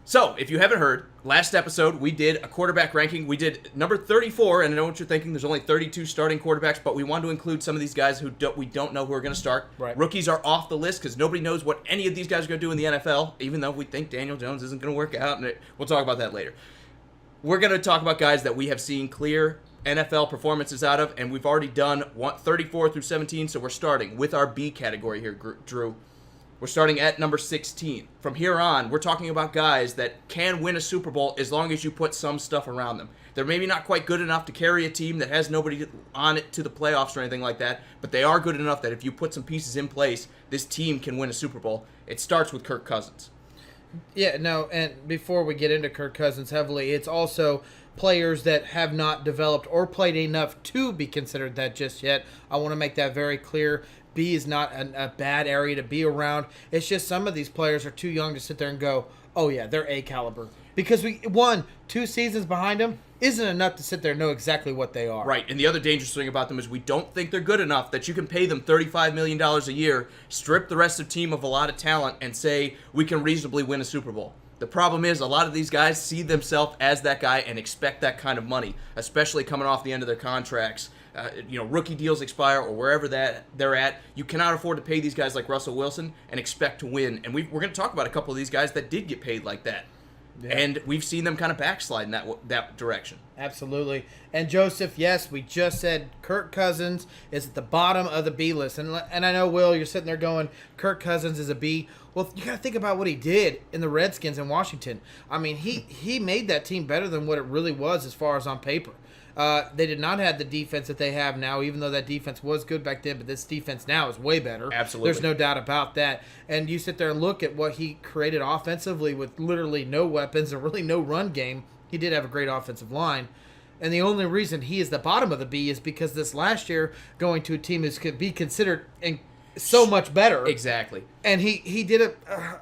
So, if you haven't heard, last episode we did a quarterback ranking. We did number 34, and I know what you're thinking. There's only 32 starting quarterbacks, but we wanted to include some of these guys who we don't know who are going to start. Right. Rookies are off the list because nobody knows what any of these guys are going to do in the NFL, even though we think Daniel Jones isn't going to work out, and we'll talk about that later. We're going to talk about guys that we have seen clear NFL performances out of, and we've already done 34 through 17, so we're starting with our B category here, Drew. We're starting at number 16. From here on, we're talking about guys that can win a Super Bowl as long as you put some stuff around them. They're maybe not quite good enough to carry a team that has nobody on it to the playoffs or anything like that, but they are good enough that if you put some pieces in place, this team can win a Super Bowl. It starts with Kirk Cousins. Yeah, no, and before we get into Kirk Cousins heavily, it's also players that have not developed or played enough to be considered that just yet. I want to make that very clear. B is not a bad area to be around. It's just some of these players are too young to sit there and go, oh yeah, they're A caliber. Because 2 seasons behind them isn't enough to sit there and know exactly what they are. Right, and the other dangerous thing about them is we don't think they're good enough that you can pay them $35 million a year, strip the rest of the team of a lot of talent, and say we can reasonably win a Super Bowl. The problem is a lot of these guys see themselves as that guy and expect that kind of money, especially coming off the end of their contracts. Rookie deals expire or wherever that they're at. You cannot afford to pay these guys like Russell Wilson and expect to win. And we're going to talk about a couple of these guys that did get paid like that. Yeah. And we've seen them kind of backslide in that direction. Absolutely. And Joseph, yes, we just said Kirk Cousins is at the bottom of the B list. And I know, Will, you're sitting there going, Kirk Cousins is a B. Well, you got to think about what he did in the Redskins in Washington. I mean, he made that team better than what it really was as far as on paper. They did not have the defense that they have now, even though that defense was good back then, but this defense now is way better. Absolutely. There's no doubt about that. And you sit there and look at what he created offensively with literally no weapons and really no run game. He did have a great offensive line. And the only reason he is the bottom of the B is because this last year going to a team is could be considered so much better. Exactly. And he did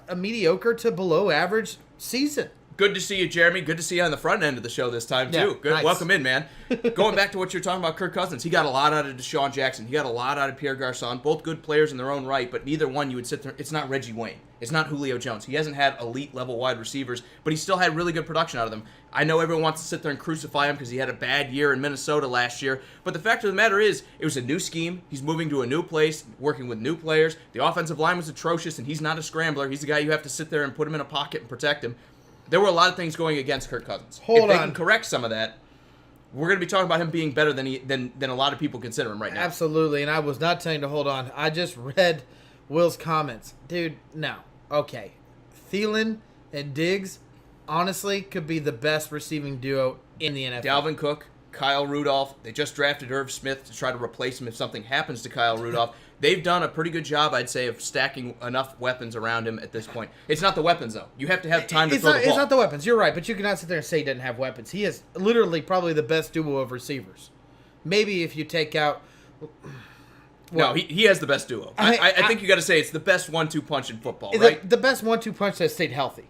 a mediocre to below average season. Good to see you, Jeremy. Good to see you on the front end of the show this time, too. Yeah, Good. nice. Welcome in, man. Going back to what you're talking about, Kirk Cousins, he got a lot out of Deshaun Jackson. He got a lot out of Pierre Garçon. Both good players in their own right, but neither one you would sit there. It's not Reggie Wayne. It's not Julio Jones. He hasn't had elite-level wide receivers, but he still had really good production out of them. I know everyone wants to sit there and crucify him because he had a bad year in Minnesota last year, but the fact of the matter is, it was a new scheme. He's moving to a new place, working with new players. The offensive line was atrocious, and he's not a scrambler. He's the guy you have to sit there and put him in a pocket and protect him. There were a lot of things going against Kirk Cousins. If they can correct some of that, we're going to be talking about him being better than a lot of people consider him right now. Absolutely, and I was not telling you to hold on. I just read Will's comments. Dude, no. Okay. Thielen and Diggs, honestly, could be the best receiving duo in the NFL. Dalvin Cook, Kyle Rudolph. They just drafted Irv Smith to try to replace him if something happens to Kyle Rudolph. They've done a pretty good job, I'd say, of stacking enough weapons around him at this point. It's not the weapons, though. You have to have time to throw the ball. It's not the weapons. You're right, but you cannot sit there and say he doesn't have weapons. He is literally probably the best duo of receivers. Maybe if you take out... No, he has the best duo. I think you got to say it's the best 1-2 punch in football, right? The best 1-2 punch that stayed healthy.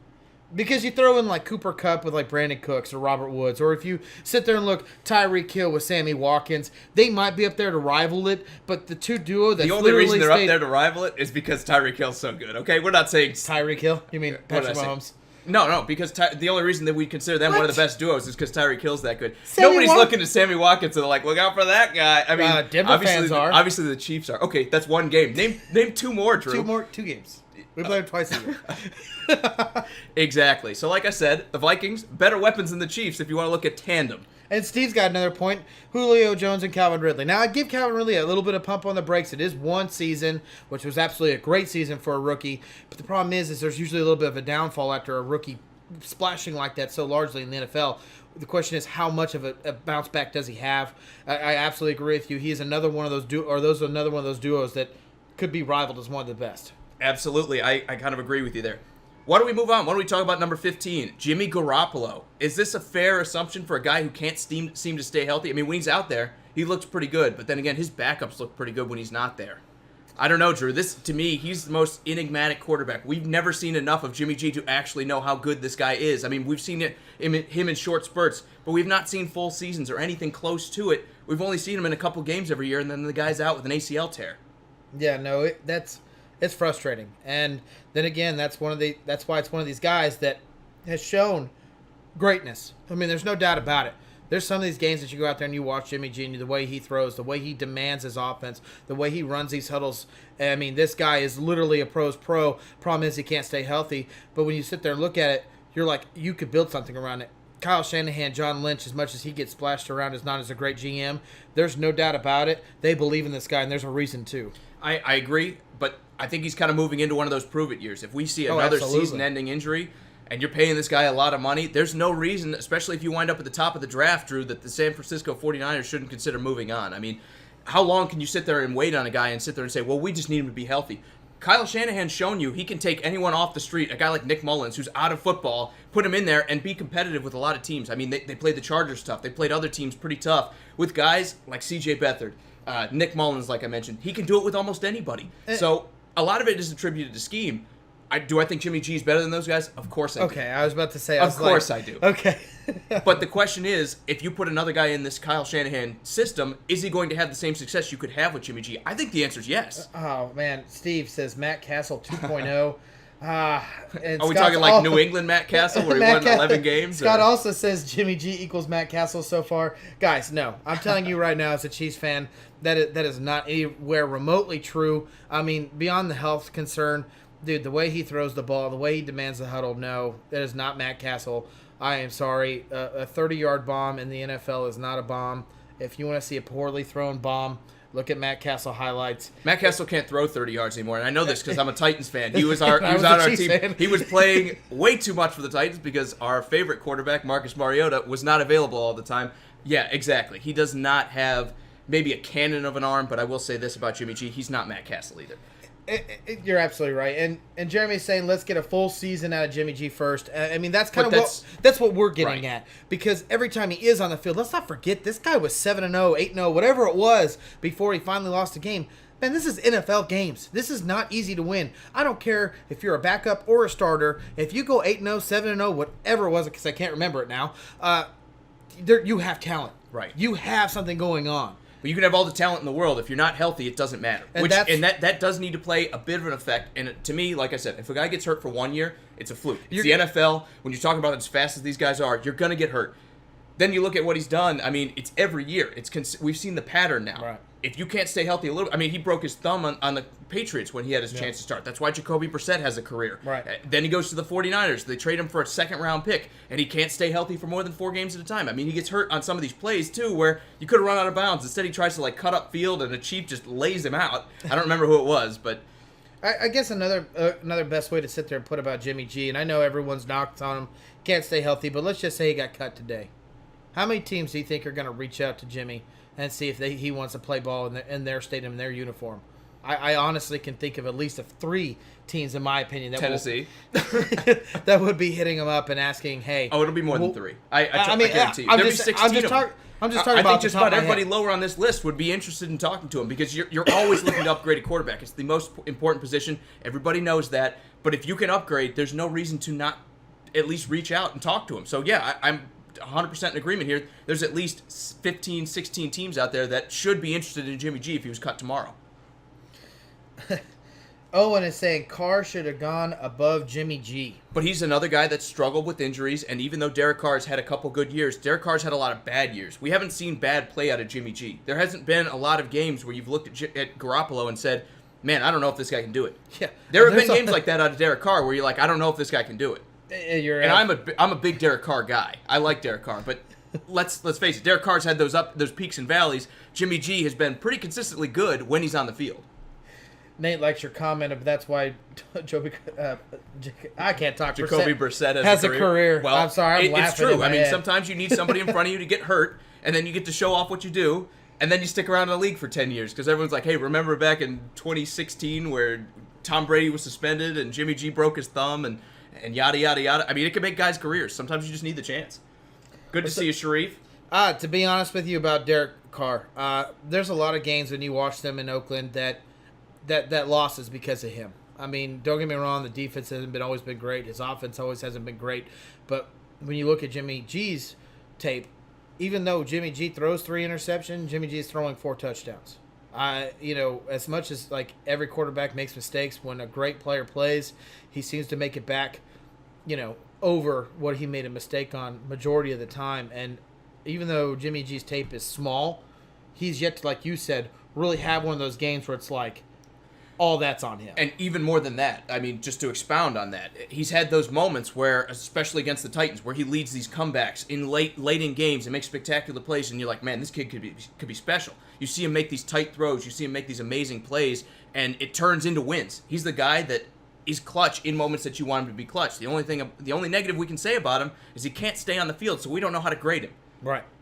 Because you throw in like Cooper Kupp with like Brandon Cooks or Robert Woods, or if you sit there and look Tyreek Hill with Sammy Watkins, they might be up there to rival it, but the two duo that the only reason they're up there to rival it is because Tyreek Hill's so good. Okay, we're not saying Tyreek Hill. You mean Patrick Mahomes? No, because the only reason that we consider them one of the best duos is because Tyreek Hill's that good. Nobody's looking at Sammy Watkins and they're like, look out for that guy. I mean, Denver fans are. Obviously the Chiefs are. Okay, that's one game. Name two more, Drew. Two games. We play them twice a year. Exactly. So like I said, the Vikings, better weapons than the Chiefs if you want to look at tandem. And Steve's got another point. Julio Jones and Calvin Ridley. Now, I'd give Calvin Ridley a little bit of pump on the brakes. It is one season, which was absolutely a great season for a rookie. But the problem is there's usually a little bit of a downfall after a rookie splashing like that so largely in the NFL. The question is, how much of a bounce back does he have? I absolutely agree with you. He is another one of those another one of those duos that could be rivaled as one of the best. Absolutely. I kind of agree with you there. Why don't we move on? Why don't we talk about number 15, Jimmy Garoppolo? Is this a fair assumption for a guy who can't seem to stay healthy? I mean, when he's out there, he looks pretty good. But then again, his backups look pretty good when he's not there. I don't know, Drew. This, to me, he's the most enigmatic quarterback. We've never seen enough of Jimmy G to actually know how good this guy is. I mean, we've seen him in short spurts, but we've not seen full seasons or anything close to it. We've only seen him in a couple games every year, and then the guy's out with an ACL tear. Yeah, no, it's frustrating. And then again, that's why it's one of these guys that has shown greatness. I mean, there's no doubt about it. There's some of these games that you go out there and you watch Jimmy G, and the way he throws, the way he demands his offense, the way he runs these huddles. I mean, this guy is literally a pro's pro. Problem is he can't stay healthy. But when you sit there and look at it, you're like, you could build something around it. Kyle Shanahan, John Lynch, as much as he gets splashed around as not as a great GM, there's no doubt about it. They believe in this guy, and there's a reason to. I agree, but I think he's kind of moving into one of those prove-it years. If we see another season-ending injury and you're paying this guy a lot of money, there's no reason, especially if you wind up at the top of the draft, Drew, that the San Francisco 49ers shouldn't consider moving on. I mean, how long can you sit there and wait on a guy and sit there and say, well, we just need him to be healthy? Kyle Shanahan's shown you he can take anyone off the street, a guy like Nick Mullins, who's out of football, put him in there and be competitive with a lot of teams. I mean, they played the Chargers tough. They played other teams pretty tough with guys like C.J. Beathard, Nick Mullins, like I mentioned. He can do it with almost anybody. So a lot of it is attributed to scheme. Do I think Jimmy G is better than those guys? Of course I do. Okay, I was about to say. Of course I do. Okay. But the question is, if you put another guy in this Kyle Shanahan system, is he going to have the same success you could have with Jimmy G? I think the answer is yes. Oh, man. Steve says Matt Castle 2.0. Are we talking like New England Matt Castle where he won 11 games? Scott also says Jimmy G equals Matt Castle so far. Guys, no. I'm telling you right now as a Chiefs fan, that is not anywhere remotely true. I mean, beyond the health concern, dude, the way he throws the ball, the way he demands the huddle, no, that is not Matt Castle. I am sorry. A 30-yard bomb in the NFL is not a bomb. If you want to see a poorly thrown bomb, look at Matt Castle highlights. Matt Castle can't throw 30 yards anymore, and I know this because I'm a Titans fan. He was on our team. Fan. He was playing way too much for the Titans because our favorite quarterback, Marcus Mariota, was not available all the time. Yeah, exactly. He does not have maybe a cannon of an arm, but I will say this about Jimmy G. He's not Matt Castle either. You're absolutely right, and Jeremy's saying let's get a full season out of Jimmy G first. I mean that's kind of that's what we're getting at, because every time he is on the field, let's not forget this guy was 7-0, 8-0, whatever it was before he finally lost a game. Man, this is NFL games. This is not easy to win. I don't care if you're a backup or a starter. If you go 8-0, 7-0, whatever it was, because I can't remember it now, you have talent. Right. You have something going on. But you can have all the talent in the world. If you're not healthy, it doesn't matter. And that does need to play a bit of an effect. And to me, like I said, if a guy gets hurt for 1 year, it's a fluke. It's the NFL. When you're talking about as fast as these guys are, you're going to get hurt. Then you look at what he's done. I mean, it's every year. We've seen the pattern now. Right. If you can't stay healthy a little, I mean, he broke his thumb on the Patriots when he had his chance to start. That's why Jacoby Brissett has a career. Right. Then he goes to the 49ers. They trade him for a second-round pick, and he can't stay healthy for more than 4 games at a time. I mean, he gets hurt on some of these plays, too, where you could have run out of bounds. Instead, he tries to, like, cut up field, and the Chief just lays him out. I don't remember who it was, but... I guess another best way to sit there and put about Jimmy G, and I know everyone's knocked on him, can't stay healthy, but let's just say he got cut today. How many teams do you think are going to reach out to Jimmy and see if he wants to play ball in their stadium, in their uniform? I honestly can think of at least 3 teams, in my opinion, that Tennessee that would be hitting him up and asking, "Hey." Oh, it'll be more than 3. I guarantee you. I'm There'll just, be 16 I'm just talking I about think just about everybody lower on this list would be interested in talking to him because you're always looking to upgrade a quarterback. It's the most important position. Everybody knows that. But if you can upgrade, there's no reason to not at least reach out and talk to him. So, yeah, I'm 100% in agreement here. There's at least 15, 16 teams out there that should be interested in Jimmy G if he was cut tomorrow. Owen is saying Carr should have gone above Jimmy G. But he's another guy that struggled with injuries, and even though Derek Carr's had a couple good years, Derek Carr's had a lot of bad years. We haven't seen bad play out of Jimmy G. There hasn't been a lot of games where you've looked at Garoppolo and said, man, I don't know if this guy can do it. Yeah, there have been games like that out of Derek Carr where you're like, I don't know if this guy can do it. I'm a big Derek Carr guy. I like Derek Carr, but let's face it, Derek Carr's had those peaks and valleys. Jimmy G has been pretty consistently good when he's on the field. Nate likes your comment of that's why I can't talk. Jacoby Brissett has a career. Well, I'm sorry, I'm laughing. It's true. I mean, sometimes you need somebody in front of you to get hurt, and then you get to show off what you do, and then you stick around in the league for 10 years because everyone's like, hey, remember back in 2016 where Tom Brady was suspended and Jimmy G broke his thumb and yada, yada, yada. I mean, it can make guys' careers. Sometimes you just need the chance. Good to see you, Sharif. To be honest with you about Derek Carr, there's a lot of games when you watch them in Oakland that losses because of him. I mean, don't get me wrong, the defense hasn't always been great. His offense always hasn't been great. But when you look at Jimmy G's tape, even though Jimmy G throws 3 interceptions, Jimmy G is throwing 4 touchdowns. As much as like every quarterback makes mistakes, when a great player plays, he seems to make it back, over what he made a mistake on majority of the time. And even though Jimmy G's tape is small, he's yet to, like you said, really have one of those games where it's like, all that's on him. And even more than that, I mean, just to expound on that, he's had those moments where, especially against the Titans, where he leads these comebacks in late in games and makes spectacular plays, and you're like, man, this kid could be special. You see him make these tight throws, you see him make these amazing plays, and it turns into wins. He's the guy that is clutch in moments that you want him to be clutch. The only negative we can say about him is he can't stay on the field, so we don't know how to grade him.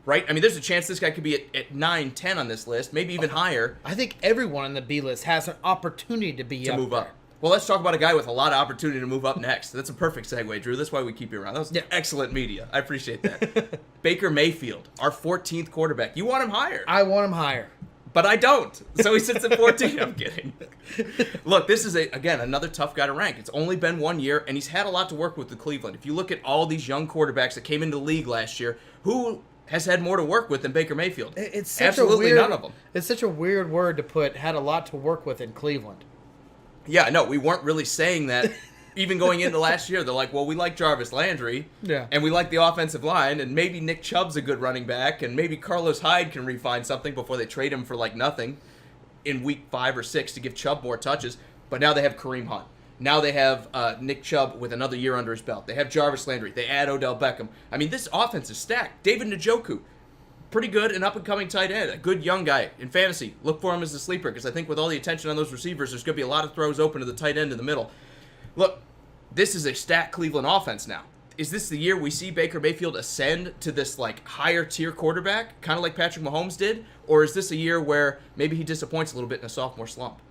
Right? I mean, there's a chance this guy could be at 9, 10 on this list, maybe even higher. I think everyone on the B list has an opportunity to move up. Well, let's talk about a guy with a lot of opportunity to move up next. That's a perfect segue, Drew. That's why we keep you around. That was excellent media. I appreciate that. Baker Mayfield, our 14th quarterback. You want him higher. I want him higher. But I don't. So he sits at 14. I'm kidding. Look, this is, again, another tough guy to rank. It's only been 1 year, and he's had a lot to work with Cleveland. If you look at all these young quarterbacks that came into the league last year, who has had more to work with than Baker Mayfield? It's such absolutely none of them. It's such a weird word to put, had a lot to work with in Cleveland. Yeah, no, we weren't really saying that even going into last year. They're like, well, we like Jarvis Landry, and we like the offensive line, and maybe Nick Chubb's a good running back, and maybe Carlos Hyde can refine something before they trade him for like nothing in week 5 or 6 to give Chubb more touches. But now they have Kareem Hunt. Now they have Nick Chubb with another year under his belt. They have Jarvis Landry. They add Odell Beckham. I mean, this offense is stacked. David Njoku, pretty good, an up-and-coming tight end, a good young guy in fantasy. Look for him as a sleeper because I think with all the attention on those receivers, there's going to be a lot of throws open to the tight end in the middle. Look, this is a stacked Cleveland offense now. Is this the year we see Baker Mayfield ascend to this like higher-tier quarterback, kind of like Patrick Mahomes did? Or is this a year where maybe he disappoints a little bit in a sophomore slump?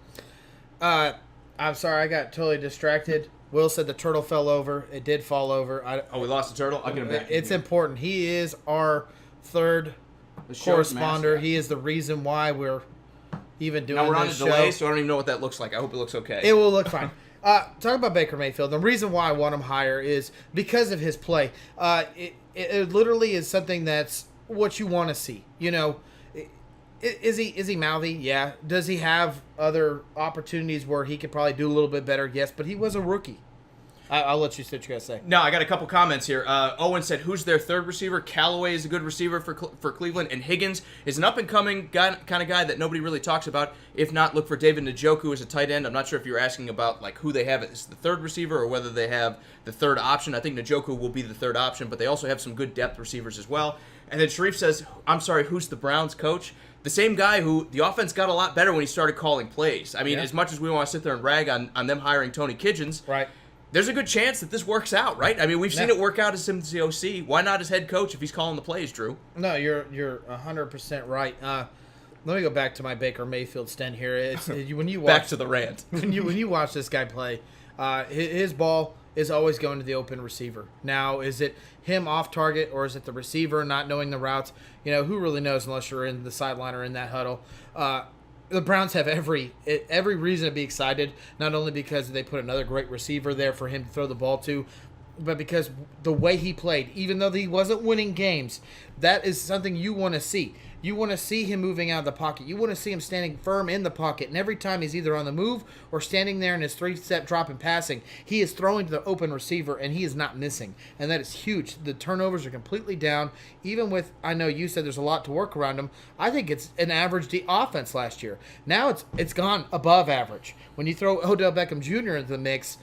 I'm sorry, I got totally distracted. Will said the turtle fell over. It did fall over. We lost the turtle? I'll get him back. It's important. He is our third corresponder. He is the reason why we're even doing this show. Now we're on a delay, so I don't even know what that looks like. I hope it looks okay. It will look fine. Talking about Baker Mayfield, the reason why I want him higher is because of his play. It literally is something that's what you want to see. You know, is he mouthy? Yeah. Does he have other opportunities where he could probably do a little bit better? Yes, but he was a rookie. I'll let you say what you got to say. No, I got a couple comments here. Owen said, who's their third receiver? Callaway is a good receiver for Cleveland, and Higgins is an up-and-coming kind of guy that nobody really talks about. If not, look for David Njoku as a tight end. I'm not sure if you're asking about like who they have as the third receiver or whether they have the third option. I think Njoku will be the third option, but they also have some good depth receivers as well. And then Sharif says, I'm sorry, who's the Browns coach? The same guy who the offense got a lot better when he started calling plays. I mean, as much as we want to sit there and rag on them hiring Tony Kitchens, right? There's a good chance that this works out, right? I mean, we've seen it work out as the OC. Why not as head coach if he's calling the plays, Drew? No, you're 100% right. Let me go back to my Baker Mayfield stand here. It's when you watch, back to the rant. when you watch this guy play, his ball is always going to the open receiver. Now, is it him off target or is it the receiver not knowing the routes? You know, who really knows unless you're in the sideline or in that huddle. The Browns have every reason to be excited, not only because they put another great receiver there for him to throw the ball to, but because the way he played, even though he wasn't winning games, that is something you want to see. You want to see him moving out of the pocket. You want to see him standing firm in the pocket. And every time he's either on the move or standing there in his 3-step drop and passing, he is throwing to the open receiver, and he is not missing. And that is huge. The turnovers are completely down. Even with, I know you said there's a lot to work around him, I think it's an average offense last year. Now it's gone above average. When you throw Odell Beckham Jr. into the mix,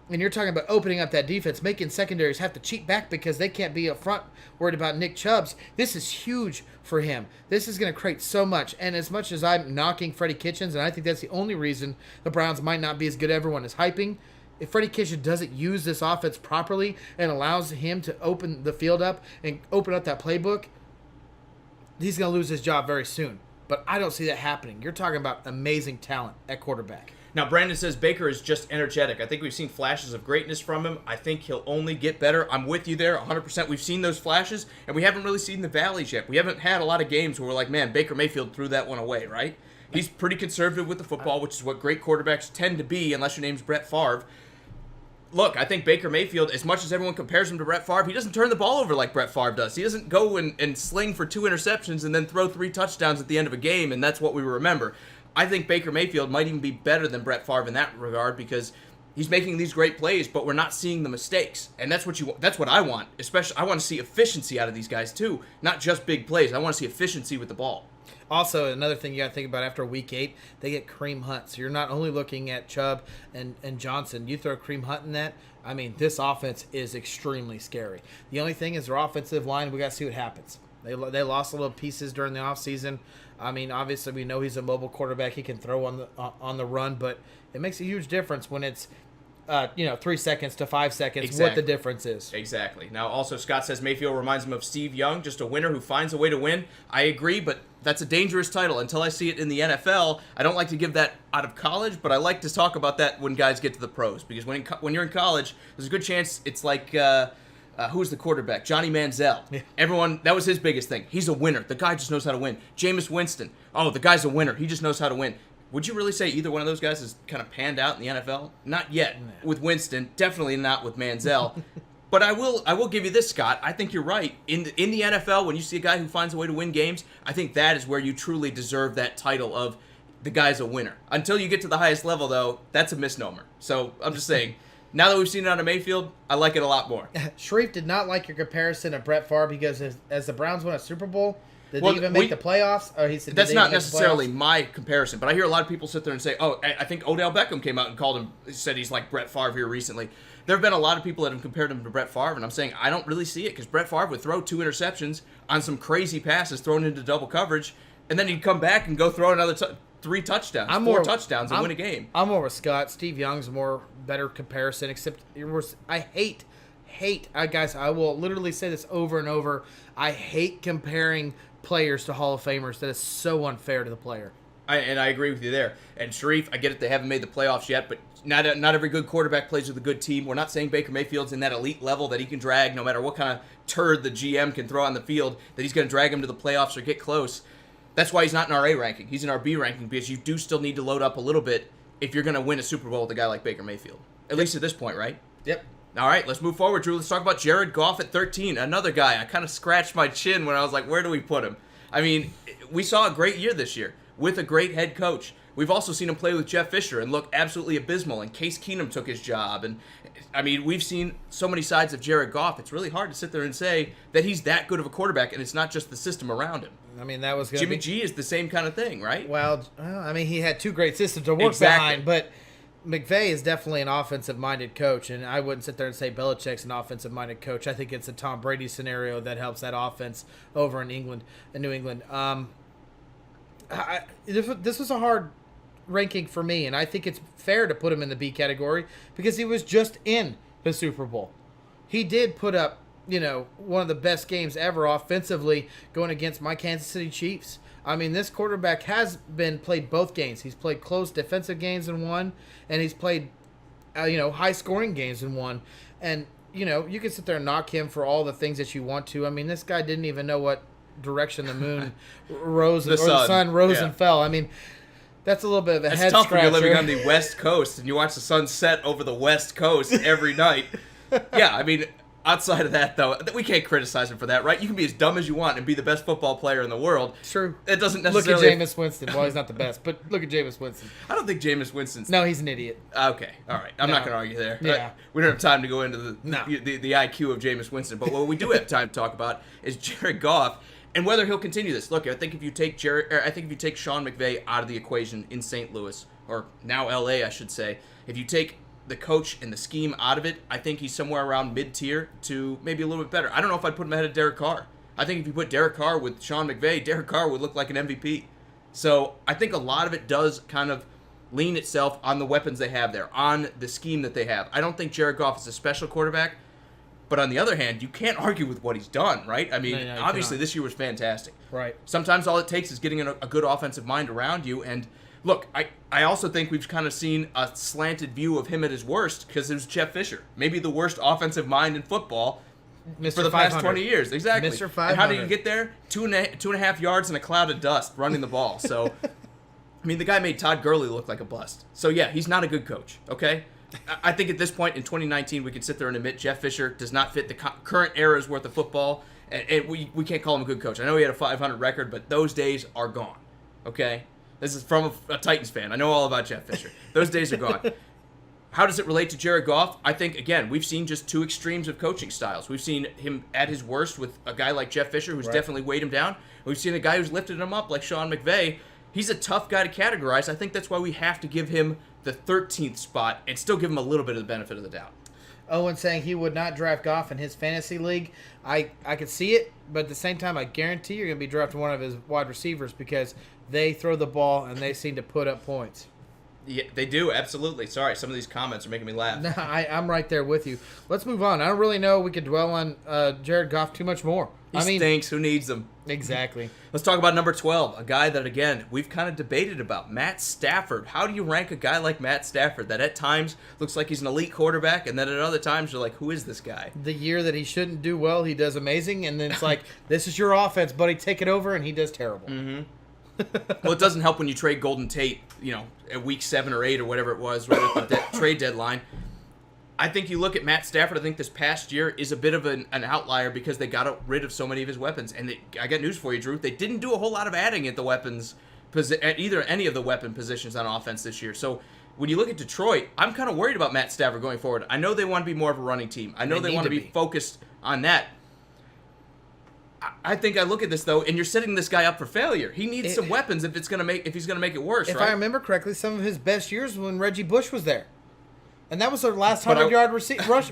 and you're talking about opening up that defense, making secondaries have to cheat back because they can't be up front worried about Nick Chubbs. This is huge for him. This is going to create so much. And as much as I'm knocking Freddie Kitchens, and I think that's the only reason the Browns might not be as good as everyone is hyping, if Freddie Kitchens doesn't use this offense properly and allows him to open the field up and open up that playbook, he's going to lose his job very soon. But I don't see that happening. You're talking about amazing talent at quarterback. Now, Brandon says Baker is just energetic. I think we've seen flashes of greatness from him. I think he'll only get better. I'm with you there 100%. We've seen those flashes, and we haven't really seen the valleys yet. We haven't had a lot of games where we're like, man, Baker Mayfield threw that one away, right? He's pretty conservative with the football, which is what great quarterbacks tend to be, unless your name's Brett Favre. Look, I think Baker Mayfield, as much as everyone compares him to Brett Favre, he doesn't turn the ball over like Brett Favre does. He doesn't go and sling for 2 interceptions and then throw 3 touchdowns at the end of a game, and that's what we remember. I think Baker Mayfield might even be better than Brett Favre in that regard because He's making these great plays, but we're not seeing the mistakes, and that's what I want. Especially, I want to see efficiency out of these guys too, not just big plays. I want to see efficiency with the ball. Also, another thing you got to think about after week 8, they get Kareem Hunt. So you're not only looking at Chubb and Johnson. You throw Kareem Hunt in that, I mean, this offense is extremely scary. The only thing is their offensive line, we got to see what happens. They lost a little pieces during the offseason. I mean, obviously, we know he's a mobile quarterback. He can throw on the run, but it makes a huge difference when it's 3 seconds to 5 seconds, Exactly. what the difference is. Exactly. Now, also, Scott says Mayfield reminds him of Steve Young, just a winner who finds a way to win. I agree, but that's a dangerous title until I see it in the NFL. I don't like to give that out of college, but I like to talk about that when guys get to the pros, because when you're in college, there's a good chance it's like who's the quarterback? Johnny Manziel. Yeah. Everyone, that was his biggest thing. He's a winner. The guy just knows how to win. Jameis Winston. Oh, the guy's a winner. He just knows how to win. Would you really say either one of those guys has kind of panned out in the NFL? Not yet with Winston. Definitely not with Manziel. But I will give you this, Scott. I think you're right. In the NFL, when you see a guy who finds a way to win games, I think that is where you truly deserve that title of the guy's a winner. Until you get to the highest level, though, that's a misnomer. So I'm just saying, now that we've seen it out of Mayfield, I like it a lot more. Sharif did not like your comparison of Brett Favre because as the Browns won a Super Bowl, did Well, they even make the playoffs? Or he said That's did they not even make the necessarily playoffs? my comparison, but I hear a lot of people sit there and say, "Oh, I think Odell Beckham came out and called him, said he's like Brett Favre here recently." There have been a lot of people that have compared him to Brett Favre, and I'm saying I don't really see it because Brett Favre would throw 2 interceptions on some crazy passes thrown into double coverage, and then he'd come back and go throw another 3 touchdowns, 4 touchdowns, and win a game. I'm more with Scott. Steve Young's a more better comparison, except I hate, guys, I will literally say this over and over. I hate comparing players to Hall of Famers. That is so unfair to the player. I agree with you there. And Sharif, I get it, they haven't made the playoffs yet, but not every good quarterback plays with a good team. We're not saying Baker Mayfield's in that elite level that he can drag no matter what kind of turd the GM can throw on the field, that he's going to drag him to the playoffs or get close. That's why he's not in our A ranking. He's in our B ranking because you do still need to load up a little bit if you're going to win a Super Bowl with a guy like Baker Mayfield. At least at this point, right? Yep. All right, let's move forward, Drew. Let's talk about Jared Goff at 13. Another guy. I kind of scratched my chin when I was like, where do we put him? I mean, we saw a great year this year with a great head coach. We've also seen him play with Jeff Fisher and look absolutely abysmal, and Case Keenum took his job. And, I mean, we've seen so many sides of Jared Goff. It's really hard to sit there and say that he's that good of a quarterback, and it's not just the system around him. I mean, that was going Jimmy G is the same kind of thing, right? Well, I mean, he had 2 great systems to work behind, but McVay is definitely an offensive-minded coach, and I wouldn't sit there and say Belichick's an offensive-minded coach. I think it's a Tom Brady scenario that helps that offense over in New England. This was a hard ranking for me, and I think it's fair to put him in the B category because he was just in the Super Bowl. He did put up, one of the best games ever offensively going against my Kansas City Chiefs. I mean, this quarterback has played both games. He's played close defensive games in one, and he's played, high-scoring games in one. And, you can sit there and knock him for all the things that you want to. I mean, this guy didn't even know what direction the moon rose the sun rose and fell. I mean, that's a little bit of a head tough when scratcher. you're living on the West Coast and you watch the sun set over the West Coast every night. Yeah, I mean, outside of that, though, we can't criticize him for that, right? You can be as dumb as you want and be the best football player in the world. True. It doesn't necessarily... Look at Jameis Winston. Well, he's not the best, but look at Jameis Winston. I don't think Jameis Winston's... No, he's an idiot. Okay, all right. I'm not going to argue there. Yeah. We don't have time to go into the No. IQ of Jameis Winston, but what we do have time to talk about is Jared Goff and whether he'll continue this. Look, I think if you take Sean McVay out of the equation in St. Louis, or now LA, I should say, if you take the coach and the scheme out of it, I think he's somewhere around mid-tier to maybe a little bit better. I don't know if I'd put him ahead of Derek Carr. I think if you put Derek Carr with Sean McVay, Derek Carr would look like an MVP. So I think a lot of it does kind of lean itself on the weapons they have there, on the scheme that they have. I don't think Jared Goff is a special quarterback, but on the other hand, you can't argue with what he's done, right? I mean, No, obviously this year was fantastic. Right. Sometimes all it takes is getting a good offensive mind around you. And look, I also think we've kind of seen a slanted view of him at his worst because it was Jeff Fisher, maybe the worst offensive mind in football Mr. for the 500. past 20 years. Exactly. Mr. And how did 500. he get there? 2.5 yards in a cloud of dust running the ball. So, I mean, the guy made Todd Gurley look like a bust. So, yeah, he's not a good coach, okay? I think at this point in 2019, we can sit there and admit Jeff Fisher does not fit the current era's worth of football, and we can't call him a good coach. I know he had a 500 record, but those days are gone, okay? This is from a Titans fan. I know all about Jeff Fisher. Those days are gone. How does it relate to Jared Goff? I think, again, we've seen just two extremes of coaching styles. We've seen him at his worst with a guy like Jeff Fisher, who's definitely weighed him down. We've seen a guy who's lifted him up like Sean McVay. He's a tough guy to categorize. I think that's why we have to give him the 13th spot and still give him a little bit of the benefit of the doubt. Owen saying he would not draft Goff in his fantasy league. I could see it, but at the same time, I guarantee you're going to be drafting one of his wide receivers because they throw the ball and they seem to put up points. Yeah, they do, absolutely. Sorry, some of these comments are making me laugh. No, I'm right there with you. Let's move on. I don't really know we could dwell on Jared Goff too much more. He stinks. Who needs him? Exactly. Let's talk about number 12, a guy that, again, we've kind of debated about, Matt Stafford. How do you rank a guy like Matt Stafford that at times looks like he's an elite quarterback, and then at other times you're like, who is this guy? The year that he shouldn't do well, he does amazing, and then it's like, this is your offense, buddy, take it over, and he does terrible. Mm-hmm. Well, it doesn't help when you trade Golden Tate, at week 7 or 8 or whatever it was, right at the trade deadline. I think you look at Matt Stafford, I think this past year is a bit of an outlier because they got rid of so many of his weapons. And I got news for you, Drew. They didn't do a whole lot of adding at the weapons, at any of the weapon positions on offense this year. So when you look at Detroit, I'm kind of worried about Matt Stafford going forward. I know they want to be more of a running team. I know they want to be focused on that. I think I look at this though, and you're setting this guy up for failure. He needs some weapons if he's going to make it worse. If right? I remember correctly, some of his best years when Reggie Bush was there, and that was their last 100-yard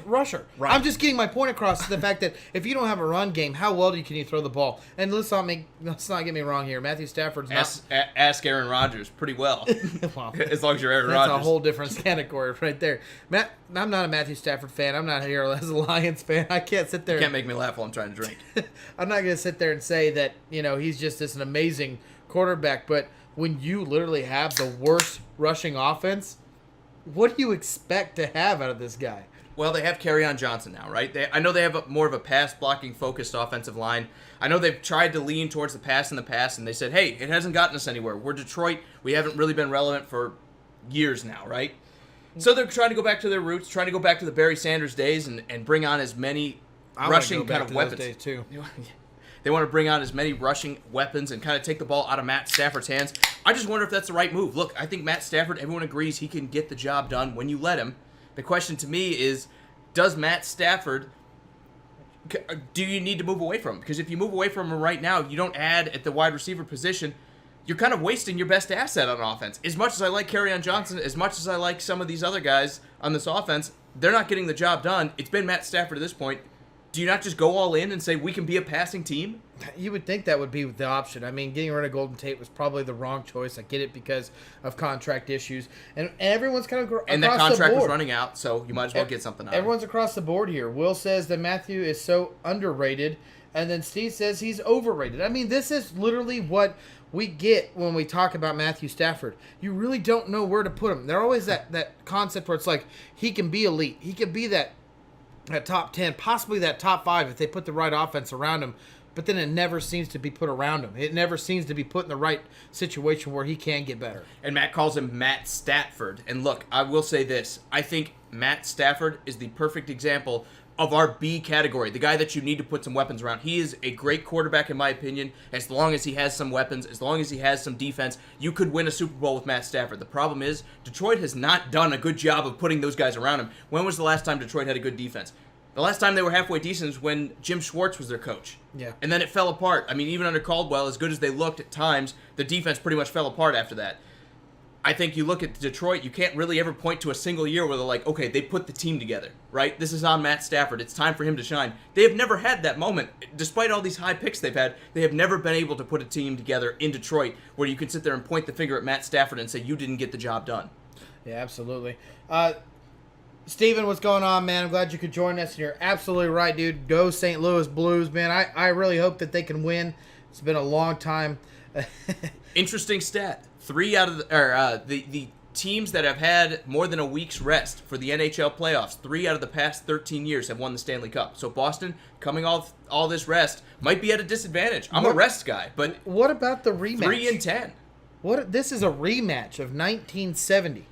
rusher. Right. I'm just getting my point across to the fact that if you don't have a run game, how well can you throw the ball? And let's not get me wrong here. Matthew Stafford's not. Ask Aaron Rodgers pretty well. Well, as long as you're Aaron Rodgers. That's a whole different category right there. I'm not a Matthew Stafford fan. I'm not here as a Lions fan. I can't sit there. You can't make me laugh while I'm trying to drink. I'm not going to sit there and say that he's just an amazing quarterback. But when you literally have the worst rushing offense, what do you expect to have out of this guy? Well, they have Kerryon Johnson now, right? I know they have more of a pass-blocking focused offensive line. I know they've tried to lean towards the pass in the past, and they said, hey, it hasn't gotten us anywhere. We're Detroit. We haven't really been relevant for years now, right? So they're trying to go back to their roots, trying to go back to the Barry Sanders days and bring on as many rushing kind of weapons. Those days too. They want to bring on as many rushing weapons and kind of take the ball out of Matt Stafford's hands. I just wonder if that's the right move. Look, I think Matt Stafford, everyone agrees he can get the job done when you let him. The question to me is, does Matt Stafford, do you need to move away from him? Because if you move away from him right now, you don't add at the wide receiver position, you're kind of wasting your best asset on offense. As much as I like Kerryon Johnson, as much as I like some of these other guys on this offense, they're not getting the job done. It's been Matt Stafford at this point. Do you not just go all in and say we can be a passing team? You would think that would be the option. I mean, getting rid of Golden Tate was probably the wrong choice. I get it because of contract issues. And everyone's kind of across the board. And that contract was running out, so you might as well get something out of it. Everyone's across the board here. Will says that Matthew is so underrated, and then Steve says he's overrated. I mean, this is literally what we get when we talk about Matthew Stafford. You really don't know where to put him. There's always that concept where it's like he can be elite. He can be that top 10, possibly that top 5 if they put the right offense around him. But then it never seems to be put around him. It never seems to be put in the right situation where he can get better. And Matt calls him Matt Stafford. And look, I will say this. I think Matt Stafford is the perfect example of our B category, the guy that you need to put some weapons around. He is a great quarterback, in my opinion. As long as he has some weapons, as long as he has some defense, you could win a Super Bowl with Matt Stafford. The problem is Detroit has not done a good job of putting those guys around him. When was the last time Detroit had a good defense? The last time they were halfway decent was when Jim Schwartz was their coach. Yeah. And then it fell apart. I mean, even under Caldwell, as good as they looked at times, the defense pretty much fell apart after that. I think you look at Detroit, you can't really ever point to a single year where they're like, okay, they put the team together, right? This is on Matt Stafford. It's time for him to shine. They have never had that moment. Despite all these high picks they've had, they have never been able to put a team together in Detroit where you can sit there and point the finger at Matt Stafford and say, you didn't get the job done. Yeah, absolutely. Steven, what's going on, man? I'm glad you could join us. And you're absolutely right, dude. Go St. Louis Blues, man. I really hope that they can win. It's been a long time. Interesting stat. 3 out of the teams that have had more than a week's rest for the NHL playoffs, 3 out of the past 13 years have won the Stanley Cup. So Boston, coming off all this rest, might be at a disadvantage. I'm a rest guy, but what about the rematch? 3-10. This is a rematch of 1970.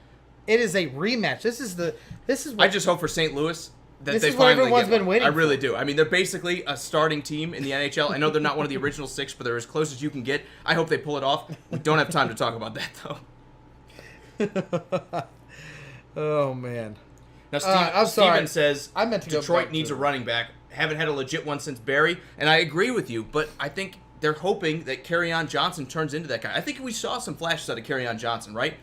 It is a rematch. This is what I just hope for St. Louis that this they is what finally everyone's get been one. waiting I really for. do. I mean, they're basically a starting team in the NHL. I know they're not one of the original 6, but they're as close as you can get. I hope they pull it off. We don't have time to talk about that, though. Oh man. Now, I'm sorry. Steven says I meant to go Detroit back needs to a it. running back. Haven't had a legit one since Barry, and I agree with you. But I think they're hoping that Kerryon Johnson turns into that guy. I think we saw some flashes out of Kerryon Johnson, right?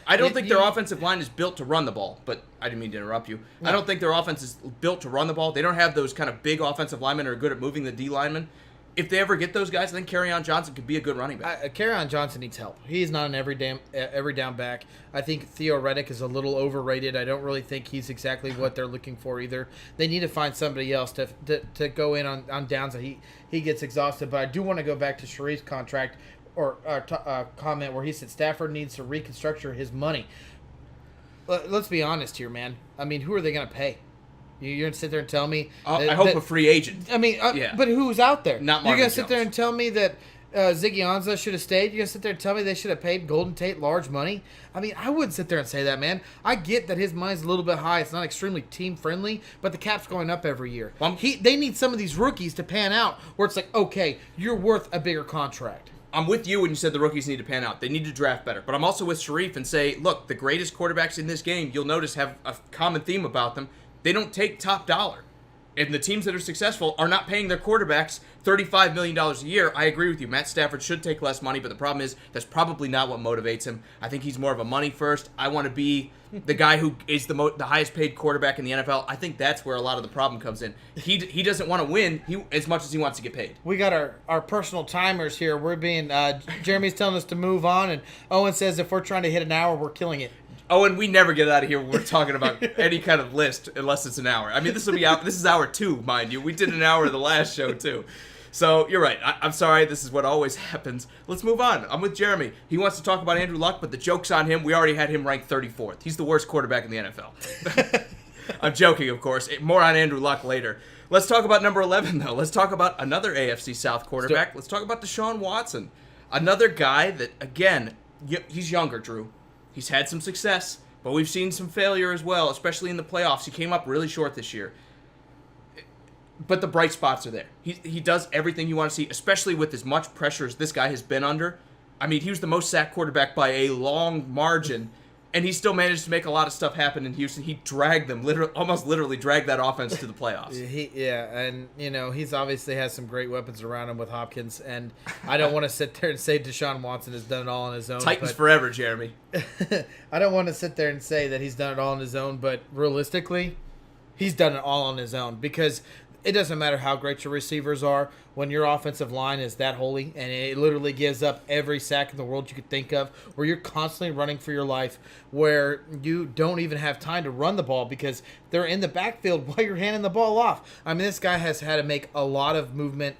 I don't think their offensive line is built to run the ball, but I didn't mean to interrupt you. No. I don't think their offense is built to run the ball. They don't have those kind of big offensive linemen who are good at moving the D linemen. If they ever get those guys, I think Kerryon Johnson could be a good running back. Kerryon Johnson needs help. He's not an every down back. I think Theo Reddick is a little overrated. I don't really think he's exactly what they're looking for either. They need to find somebody else to go in on downs that he gets exhausted. But I do want to go back to Sharif's contract or comment where he said Stafford needs to reconstruct his money. Let's be honest here, man. I mean, who are they going to pay? You're going to sit there and tell me... I hope a free agent. I mean, yeah. But who's out there? Not Marvin You're going to sit Jones. there and tell me that Ziggy Ansah should have stayed? You're going to sit there and tell me they should have paid Golden Tate large money? I mean, I wouldn't sit there and say that, man. I get that his money's a little bit high. It's not extremely team-friendly, but the cap's going up every year. They need some of these rookies to pan out where it's like, okay, you're worth a bigger contract. I'm with you when you said the rookies need to pan out. They need to draft better. But I'm also with Sharif and say, look, the greatest quarterbacks in this game, you'll notice, have a common theme about them. They don't take top dollar. And the teams that are successful are not paying their quarterbacks $35 million a year. I agree with you. Matt Stafford should take less money, but the problem is that's probably not what motivates him. I think he's more of a money first. I want to be the guy who is the highest paid quarterback in the NFL. I think that's where a lot of the problem comes in. He doesn't want to win as much as he wants to get paid. We got our personal timers here. We're being Jeremy's telling us to move on, and Owen says if we're trying to hit an hour, we're killing it. Oh, and we never get out of here when we're talking about any kind of list unless it's an hour. I mean, this will be out. This is hour 2, mind you. We did an hour of the last show too. So you're right. I'm sorry. This is what always happens. Let's move on. I'm with Jeremy. He wants to talk about Andrew Luck, but the joke's on him. We already had him ranked 34th. He's the worst quarterback in the NFL. I'm joking, of course. More on Andrew Luck later. Let's talk about number 11, though. Let's talk about another AFC South quarterback. Let's talk about Deshaun Watson. Another guy that, again, he's younger, Drew. He's had some success, but we've seen some failure as well, especially in the playoffs. He came up really short this year. But the bright spots are there. He does everything you want to see, especially with as much pressure as this guy has been under. I mean, he was the most sacked quarterback by a long margin, and he still managed to make a lot of stuff happen in Houston. He dragged them, almost literally dragged that offense to the playoffs. And, he's obviously has some great weapons around him with Hopkins, and I don't want to sit there and say Deshaun Watson has done it all on his own. Titans forever, Jeremy. I don't want to sit there and say that he's done it all on his own, but realistically, he's done it all on his own because it doesn't matter how great your receivers are when your offensive line is that holy and it literally gives up every sack in the world you could think of, where you're constantly running for your life, where you don't even have time to run the ball because they're in the backfield while you're handing the ball off. I mean, this guy has had to make a lot of movement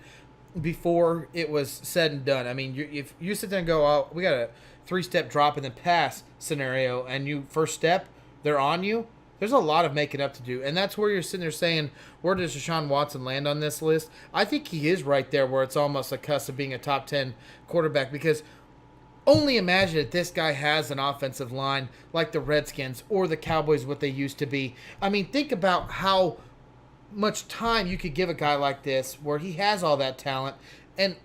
before it was said and done. I mean, if you sit there and go, oh, we got a 3-step drop and then pass scenario, and you first step, they're on you. There's a lot of making up to do, and that's where you're sitting there saying, where does Deshaun Watson land on this list? I think he is right there where it's almost a cusp of being a top 10 quarterback, because only imagine if this guy has an offensive line like the Redskins or the Cowboys, what they used to be. I mean, think about how much time you could give a guy like this where he has all that talent, and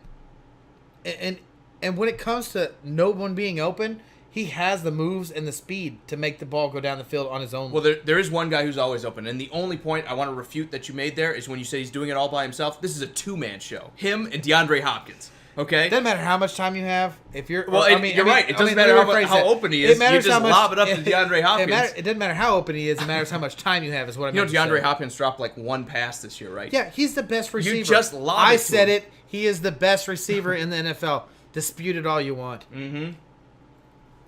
when it comes to no one being open, he has the moves and the speed to make the ball go down the field on his own. Well, there is one guy who's always open, and the only point I want to refute that you made there is when you say he's doing it all by himself. This is a 2-man show. Him and DeAndre Hopkins. Okay? It doesn't matter how much time you have. If you're Well, you're right. It doesn't matter how open he is. You just lob it up to DeAndre Hopkins. It doesn't matter how open he is. It matters how much time you have is what I mean. DeAndre Hopkins dropped like 1 pass this year, right? Yeah, he's the best receiver. You just lobbed I it to said him. it. He is the best receiver in the NFL. Dispute it all you want. Mm-hmm.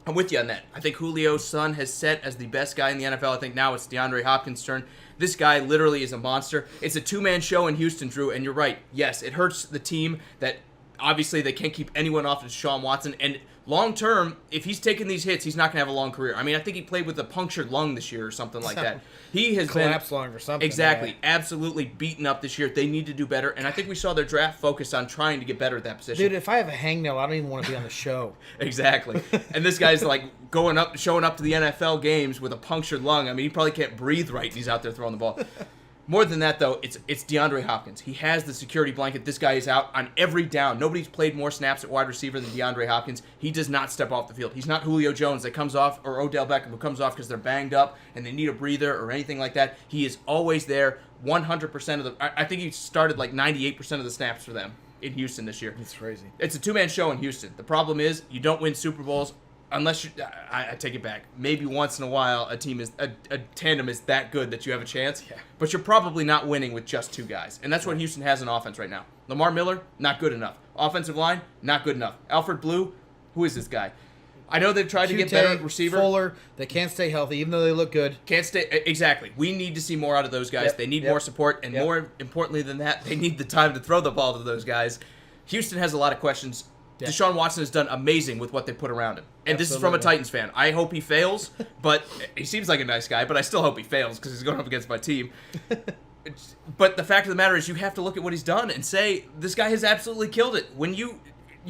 I'm with you on that. I think Julio's son has set as the best guy in the NFL. I think now it's DeAndre Hopkins' turn. This guy literally is a monster. It's a 2-man show in Houston, Drew, and you're right. Yes, it hurts the team that obviously they can't keep anyone off of Deshaun Watson. And long term, if he's taking these hits, he's not going to have a long career. I mean, I think he played with a punctured lung this year or something like that. He has collapsed lung or something. Exactly. Yeah. Absolutely beaten up this year. They need to do better. And I think we saw their draft focus on trying to get better at that position. Dude, if I have a hangnail, I don't even want to be on the show. Exactly. And this guy's like showing up to the NFL games with a punctured lung. I mean, he probably can't breathe right and he's out there throwing the ball. More than that, though, it's DeAndre Hopkins. He has the security blanket. This guy is out on every down. Nobody's played more snaps at wide receiver than DeAndre Hopkins. He does not step off the field. He's not Julio Jones that comes off, or Odell Beckham who comes off because they're banged up and they need a breather or anything like that. He is always there 100% of the... I think he started like 98% of the snaps for them in Houston this year. It's crazy. It's a two-man show in Houston. The problem is you don't win Super Bowls unless you... I take it back. Maybe once in a while a tandem is that good that you have a chance. Yeah. But you're probably not winning with just two guys. And that's what Houston has in offense right now. Lamar Miller, not good enough. Offensive line, not good enough. Alfred Blue, who is this guy? I know they've tried to get better at receiver. Fuller, they can't stay healthy, even though they look good. Can't stay... Exactly. We need to see more out of those guys. Yep, They need more support. And more importantly than that, they need the time to throw the ball to those guys. Houston has a lot of questions. Yeah. Deshaun Watson has done amazing with what they put around him. And this is from a Absolutely. Titans fan. I hope he fails, but he seems like a nice guy, but I still hope he fails because he's going up against my team. But the fact of the matter is you have to look at what he's done and say, this guy has absolutely killed it. When you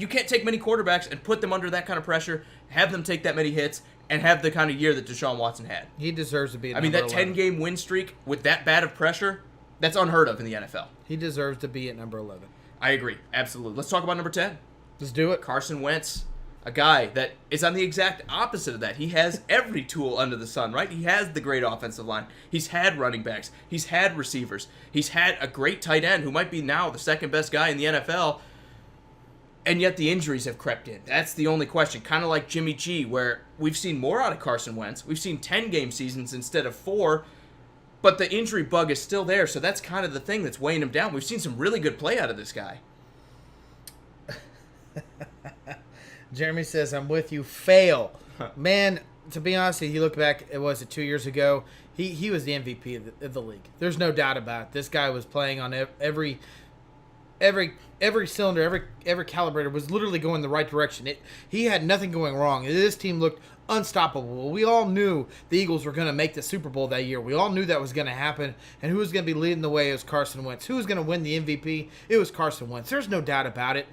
can't take many quarterbacks and put them under that kind of pressure, have them take that many hits, and have the kind of year that Deshaun Watson had. He deserves to be at I mean, number that 11. 10-game win streak with that bad of pressure, that's unheard of in the NFL. He deserves to be at number 11. I agree. Absolutely. Let's talk about number 10. Let's do it. Carson Wentz, a guy that is on the exact opposite of that. He has every tool under the sun, right? He has the great offensive line. He's had running backs. He's had receivers. He's had a great tight end who might be now the second best guy in the NFL. And yet the injuries have crept in. That's the only question. Kind of like Jimmy G, where we've seen more out of Carson Wentz. We've seen 10-game seasons instead of 4. But the injury bug is still there, so that's kind of the thing that's weighing him down. We've seen some really good play out of this guy. Jeremy says, I'm with you. Fail. Man, to be honest, you look back, it was 2 years ago, he was the MVP of the league. There's no doubt about it. This guy was playing on every cylinder, every calibrator was literally going the right direction. He had nothing going wrong. This team looked unstoppable. We all knew the Eagles were going to make the Super Bowl that year. We all knew that was going to happen. And who was going to be leading the way? It was Carson Wentz. Who was going to win the MVP? It was Carson Wentz. There's no doubt about it.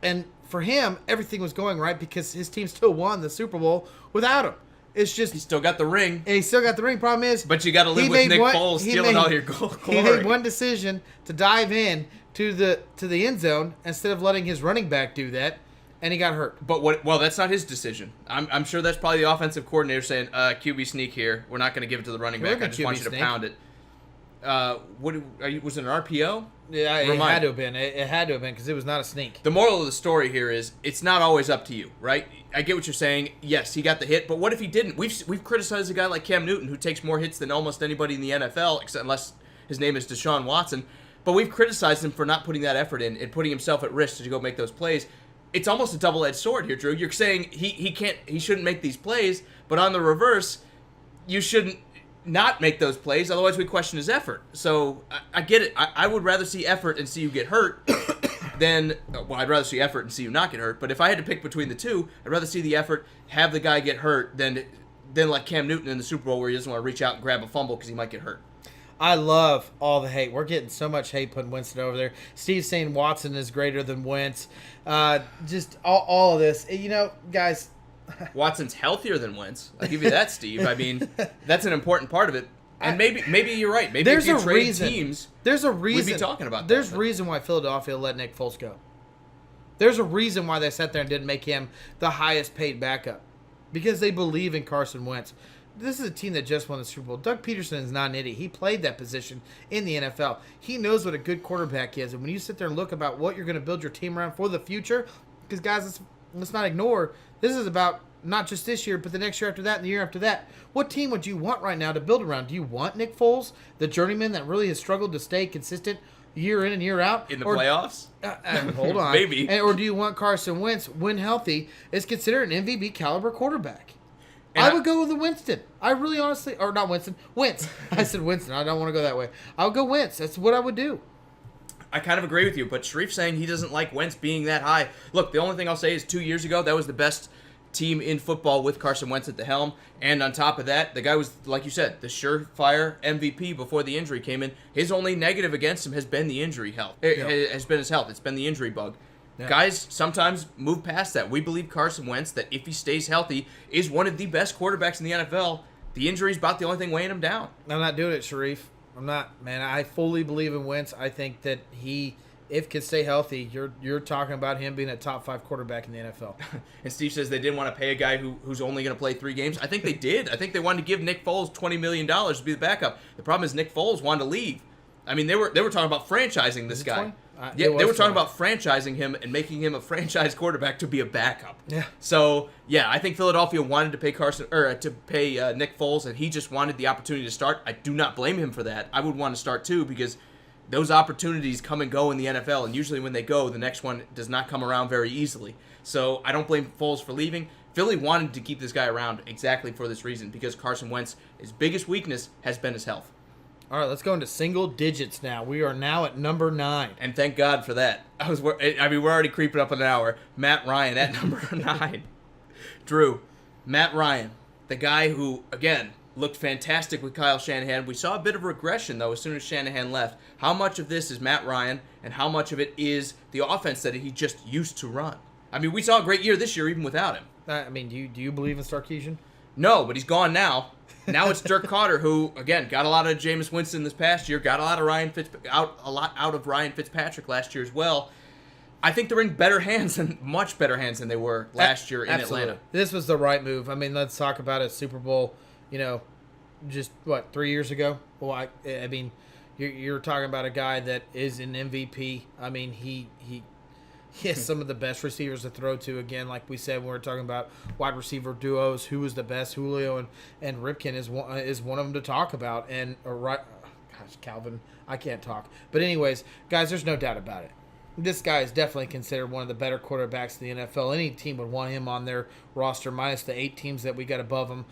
And for him, everything was going right because his team still won the Super Bowl without him. It's just... He's still got the ring. And he still got the ring. Problem is... But you got to live with Nick Foles stealing all your glory. He made one decision to dive in to the end zone instead of letting his running back do that, and he got hurt. But well, that's not his decision. I'm sure that's probably the offensive coordinator saying, QB sneak here. We're not going to give it to the running back. I just want you to pound it. Was it an RPO? Yeah, it had to have been. It had to have been because it was not a sneak. The moral of the story here is it's not always up to you, right? I get what you're saying. Yes, he got the hit, but what if he didn't? We've criticized a guy like Cam Newton who takes more hits than almost anybody in the NFL, except unless his name is Deshaun Watson. But we've criticized him for not putting that effort in and putting himself at risk to go make those plays. It's almost a double-edged sword here, Drew. You're saying he shouldn't make these plays, but on the reverse, you shouldn't not make those plays, otherwise we question his effort. So I get it. I would rather see effort and see you get hurt than, well, I'd rather see effort and see you not get hurt. But if I had to pick between the two, I'd rather see the effort, have the guy get hurt, than like Cam Newton in the Super Bowl where he doesn't want to reach out and grab a fumble because he might get hurt. I love all the hate. We're getting so much hate putting Winston over there. Steve's saying Watson is greater than Wentz. Just all of this. You know, guys... Watson's healthier than Wentz. I'll give you that, Steve. I mean, that's an important part of it. And maybe you're right. Maybe if you trade teams, there's a reason. we'd be talking about that. There's a reason why Philadelphia let Nick Foles go. There's a reason why they sat there and didn't make him the highest paid backup. Because they believe in Carson Wentz. This is a team that just won the Super Bowl. Doug Peterson is not an idiot. He played that position in the NFL. He knows what a good quarterback is. And when you sit there and look about what you're going to build your team around for the future, because, guys, let's not ignore, this is about not just this year, but the next year after that and the year after that. What team would you want right now to build around? Do you want Nick Foles, the journeyman that really has struggled to stay consistent year in and year out? In the playoffs? Hold on. Maybe. Or do you want Carson Wentz, when healthy, is considered an MVP caliber quarterback? I would go with the Winston. I really honestly, or not Winston, Wentz. I said Winston. I don't want to go that way. I would go Wentz. That's what I would do. I kind of agree with you, but Sharif's saying he doesn't like Wentz being that high. Look, the only thing I'll say is 2 years ago, that was the best team in football with Carson Wentz at the helm. And on top of that, the guy was, like you said, the surefire MVP before the injury came in. His only negative against him has been the injury health. It has been his health. It's been the injury bug. Yeah. Guys sometimes move past that. We believe Carson Wentz, that if he stays healthy, is one of the best quarterbacks in the NFL. The injury is about the only thing weighing him down. I'm not doing it, Sharif. I'm not, man. I fully believe in Wentz. I think that if can stay healthy, you're talking about him being a top 5 quarterback in the NFL. And Steve says they didn't want to pay a guy who's only going to play 3 games. I think they did. I think they wanted to give Nick Foles $20 million to be the backup. The problem is Nick Foles wanted to leave. I mean, they were talking about franchising this guy. Yeah, they were talking about franchising him and making him a franchise quarterback to be a backup. Yeah. So yeah, I think Philadelphia wanted to pay Nick Foles, and he just wanted the opportunity to start. I do not blame him for that. I would want to start too, because those opportunities come and go in the NFL, and usually when they go, the next one does not come around very easily. So I don't blame Foles for leaving. Philly wanted to keep this guy around exactly for this reason, because Carson Wentz, his biggest weakness has been his health. All right, let's go into single digits now. We are now at number 9. And thank God for that. We're already creeping up an hour. Matt Ryan at number 9. Drew, Matt Ryan, the guy who, again, looked fantastic with Kyle Shanahan. We saw a bit of regression, though, as soon as Shanahan left. How much of this is Matt Ryan, and how much of it is the offense that he just used to run? I mean, we saw a great year this year even without him. I mean, do you believe in Sarkisian? No, but he's gone now. Now it's Dirk Carter, who again got a lot of Jameis Winston this past year, got a lot of Ryan Fitzpatrick last year as well. I think they're in much better hands than they were last year in Atlanta. This was the right move. I mean, let's talk about a Super Bowl. Just 3 years ago. Well, I mean, you're talking about a guy that is an MVP. I mean, he has some of the best receivers to throw to. Again, like we said when we were talking about wide receiver duos, who was the best? Julio and Ripken is one of them to talk about. And Calvin, I can't talk. But anyways, guys, there's no doubt about it. This guy is definitely considered one of the better quarterbacks in the NFL. Any team would want him on their roster, minus the 8 teams that we got above him.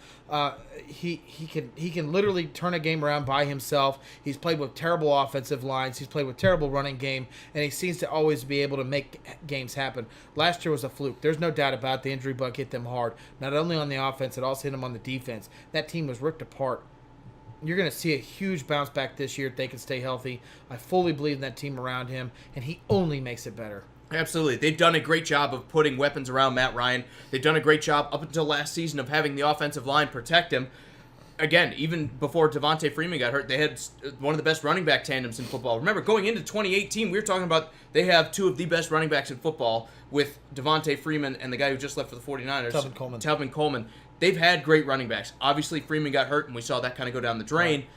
He can literally turn a game around by himself. He's played with terrible offensive lines. He's played with terrible running game, and he seems to always be able to make games happen. Last year was a fluke. There's no doubt about it. The injury bug hit them hard, not only on the offense, it also hit them on the defense. That team was ripped apart. You're going to see a huge bounce back this year if they can stay healthy. I fully believe in that team around him, and he only makes it better. Absolutely. They've done a great job of putting weapons around Matt Ryan. They've done a great job up until last season of having the offensive line protect him. Again, even before Devontae Freeman got hurt, they had one of the best running back tandems in football. Remember, going into 2018, we were talking about they have 2 of the best running backs in football with Devontae Freeman and the guy who just left for the 49ers. Tevin Coleman. They've had great running backs. Obviously, Freeman got hurt, and we saw that kind of go down the drain. Right.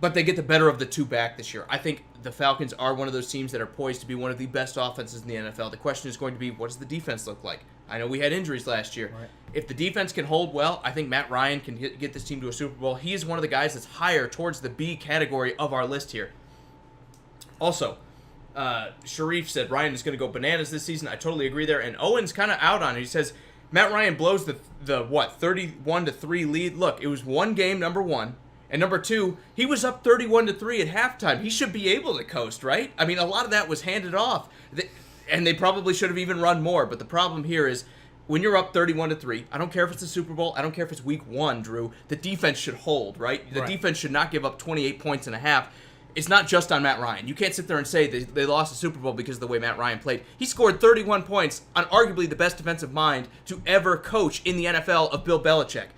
But they get the better of the 2 back this year. I think the Falcons are one of those teams that are poised to be one of the best offenses in the NFL. The question is going to be, what does the defense look like? I know we had injuries last year. Right. If the defense can hold well, I think Matt Ryan can get this team to a Super Bowl. He is one of the guys that's higher towards the B category of our list here. Also, Sharif said Ryan is going to go bananas this season. I totally agree there. And Owen's kind of out on it. He says Matt Ryan blows the 31-3 lead. Look, it was one game, number 1. And number 2, he was up 31-3 at halftime. He should be able to coast, right? I mean, a lot of that was handed off. And they probably should have even run more. But the problem here is when you're up 31-3, I don't care if it's the Super Bowl. I don't care if it's week 1, Drew. The defense should hold, right? The defense should not give up 28 points and a half. It's not just on Matt Ryan. You can't sit there and say they lost the Super Bowl because of the way Matt Ryan played. He scored 31 points on arguably the best defensive mind to ever coach in the NFL of Bill Belichick.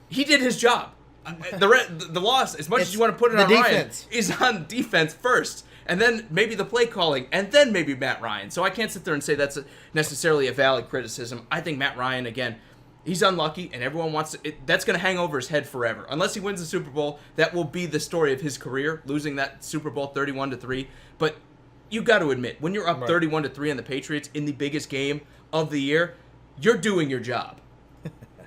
He did his job. The loss, as much as you want to put it on defense. Ryan, is on defense first. And then maybe the play calling, and then maybe Matt Ryan. So I can't sit there and say that's necessarily a valid criticism. I think Matt Ryan, again, he's unlucky, and everyone wants to. That's going to hang over his head forever. Unless he wins the Super Bowl, that will be the story of his career, losing that Super Bowl 31-3. But you got to admit, when you're up 31-3 on the Patriots in the biggest game of the year, you're doing your job.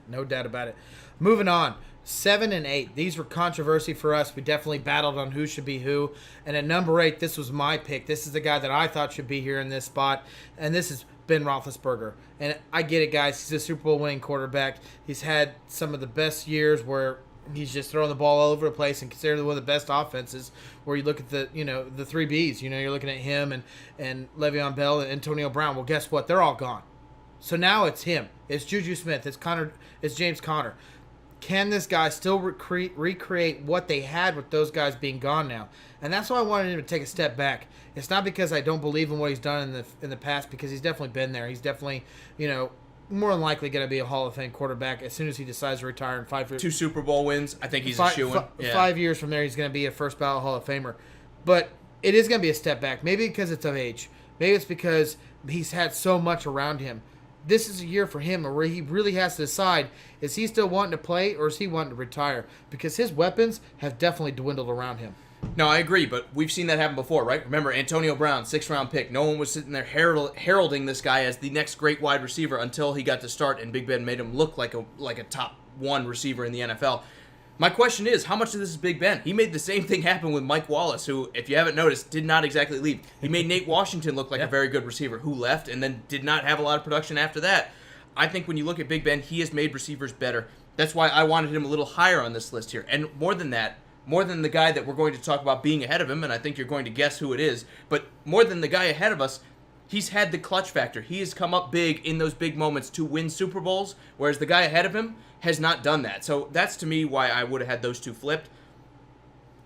No doubt about it. Moving on. 7 and 8. These were controversy for us. We definitely battled on who should be who. And at number 8, this was my pick. This is the guy that I thought should be here in this spot. And this is Ben Roethlisberger. And I get it, guys. He's a Super Bowl winning quarterback. He's had some of the best years where he's just throwing the ball all over the place and considered one of the best offenses. Where you look at the 3 Bs. You're looking at him and Le'Veon Bell and Antonio Brown. Well, guess what? They're all gone. So now it's him. It's Juju Smith. It's James Conner. Can this guy still recreate what they had with those guys being gone now? And that's why I wanted him to take a step back. It's not because I don't believe in what he's done in the past, because he's definitely been there. He's definitely, more than likely going to be a Hall of Fame quarterback as soon as he decides to retire in 5 years. 2 Super Bowl wins. I think he's a shoo-in. 5 years from there, he's going to be a first ballot Hall of Famer. But it is going to be a step back. Maybe because it's of age. Maybe it's because he's had so much around him. This is a year for him where he really has to decide, is he still wanting to play or is he wanting to retire? Because his weapons have definitely dwindled around him. No, I agree, but we've seen that happen before, right? Remember, Antonio Brown, 6th-round pick. No one was sitting there heralding this guy as the next great wide receiver until he got to start, and Big Ben made him look like a top 1 receiver in the NFL. My question is, how much of this is Big Ben? He made the same thing happen with Mike Wallace, who, if you haven't noticed, did not exactly leave. He made Nate Washington look like a very good receiver, who left and then did not have a lot of production after that. I think when you look at Big Ben, he has made receivers better. That's why I wanted him a little higher on this list here. And more than that, more than the guy that we're going to talk about being ahead of him, and I think you're going to guess who it is, but more than the guy ahead of us, he's had the clutch factor. He has come up big in those big moments to win Super Bowls, whereas the guy ahead of him has not done that. So that's, to me, why I would have had those two flipped.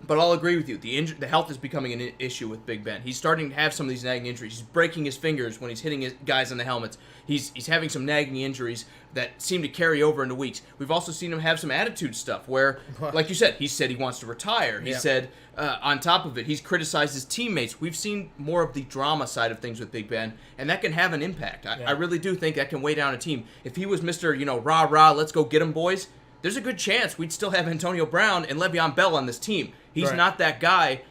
But I'll agree with you. The health is becoming an issue with Big Ben. He's starting to have some of these nagging injuries. He's breaking his fingers when he's hitting his guys in the helmets. He's having some nagging injuries that seem to carry over into weeks. We've also seen him have some attitude stuff where, like you said, he said he wants to retire. He said, on top of it, he's criticized his teammates. We've seen more of the drama side of things with Big Ben, and that can have an impact. I really do think that can weigh down a team. If he was Mr., rah-rah, let's go get him, boys, there's a good chance we'd still have Antonio Brown and Le'Veon Bell on this team. He's not that guy,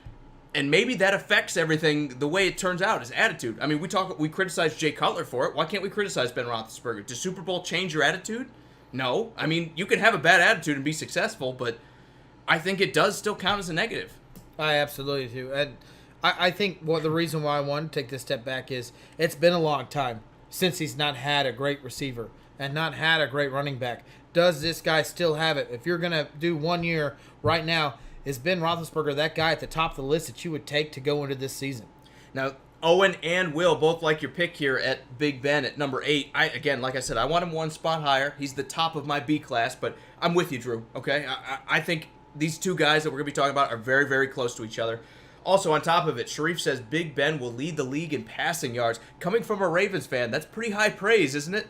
and maybe that affects everything the way it turns out, his attitude. I mean, we criticize Jay Cutler for it. Why can't we criticize Ben Roethlisberger? Does Super Bowl change your attitude? No. I mean, you can have a bad attitude and be successful, but I think it does still count as a negative. I absolutely do. And I think the reason why I want to take this step back is it's been a long time since he's not had a great receiver and not had a great running back. Does this guy still have it? If you're going to do 1 year right now, is Ben Roethlisberger that guy at the top of the list that you would take to go into this season? Now, Owen and Will both like your pick here at Big Ben at number 8. Like I said, I want him one spot higher. He's the top of my B class, but I'm with you, Drew, okay? I think these two guys that we're going to be talking about are very, very close to each other. Also, on top of it, Sharif says Big Ben will lead the league in passing yards. Coming from a Ravens fan, that's pretty high praise, isn't it?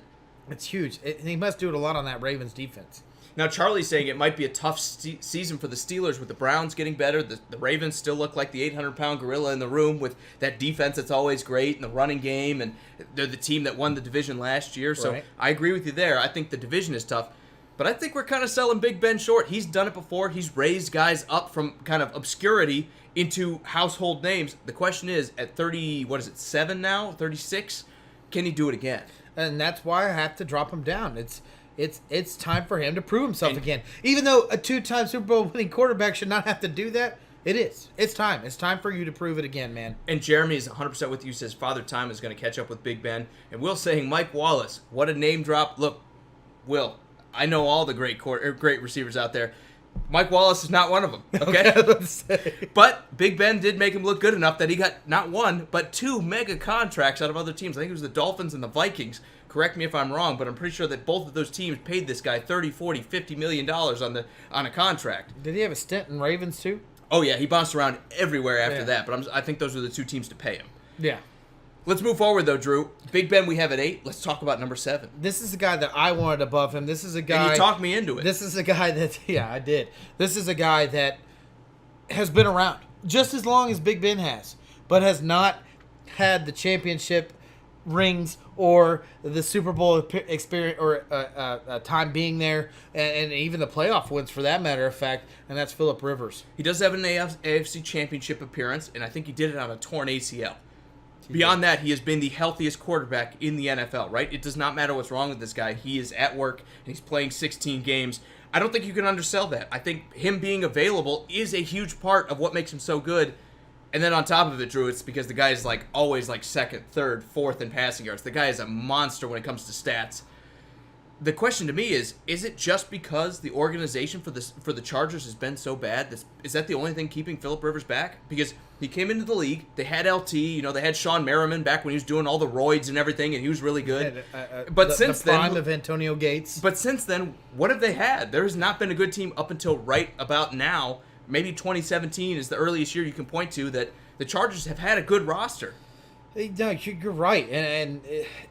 It's huge. He must do it a lot on that Ravens defense. Now, Charlie's saying it might be a tough season for the Steelers with the Browns getting better. The Ravens still look like the 800-pound gorilla in the room with that defense that's always great and the running game, and they're the team that won the division last year. So I agree with you there. I think the division is tough. But I think we're kind of selling Big Ben short. He's done it before. He's raised guys up from kind of obscurity into household names. The question is, at 7 now, 36, can he do it again? And that's why I have to drop him down. It's time for him to prove himself again. Even though a 2-time Super Bowl winning quarterback should not have to do that, it is. It's time. It's time for you to prove it again, man. And Jeremy is 100% with you. Says Father Time is going to catch up with Big Ben. And Will saying Mike Wallace. What a name drop. Look, Will, I know all the great receivers out there. Mike Wallace is not one of them, okay? But Big Ben did make him look good enough that he got not 1, but 2 mega contracts out of other teams. I think it was the Dolphins and the Vikings. Correct me if I'm wrong, but I'm pretty sure that both of those teams paid this guy $30, $40, $50 million on a contract. Did he have a stint in Ravens too? Oh, yeah. He bounced around everywhere after that, but I think those are the 2 teams to pay him. Yeah. Let's move forward, though, Drew. Big Ben we have at 8. Let's talk about number 7. This is the guy that I wanted above him. This is a guy... And you talked me into it. This is a guy that... Yeah, I did. This is a guy that has been around just as long as Big Ben has, but has not had the championship rings or the Super Bowl experience or time being there, and even the playoff wins for that matter of fact, and that's Phillip Rivers. He does have an AFC championship appearance, and I think he did it on a torn ACL. Beyond that, he has been the healthiest quarterback in the NFL, right? It does not matter what's wrong with this guy. He is at work, and he's playing 16 games. I don't think you can undersell that. I think him being available is a huge part of what makes him so good. And then on top of it, Drew, it's because the guy is always 2nd, 3rd, 4th in passing yards. The guy is a monster when it comes to stats. The question to me is it just because the organization for the Chargers has been so bad? Is that the only thing keeping Phillip Rivers back? Because he came into the league, they had LT, they had Sean Merriman back when he was doing all the roids and everything, and he was really good. But since the prime of Antonio Gates. But since then, what have they had? There has not been a good team up until right about now. Maybe 2017 is the earliest year you can point to that the Chargers have had a good roster. No, you're right, and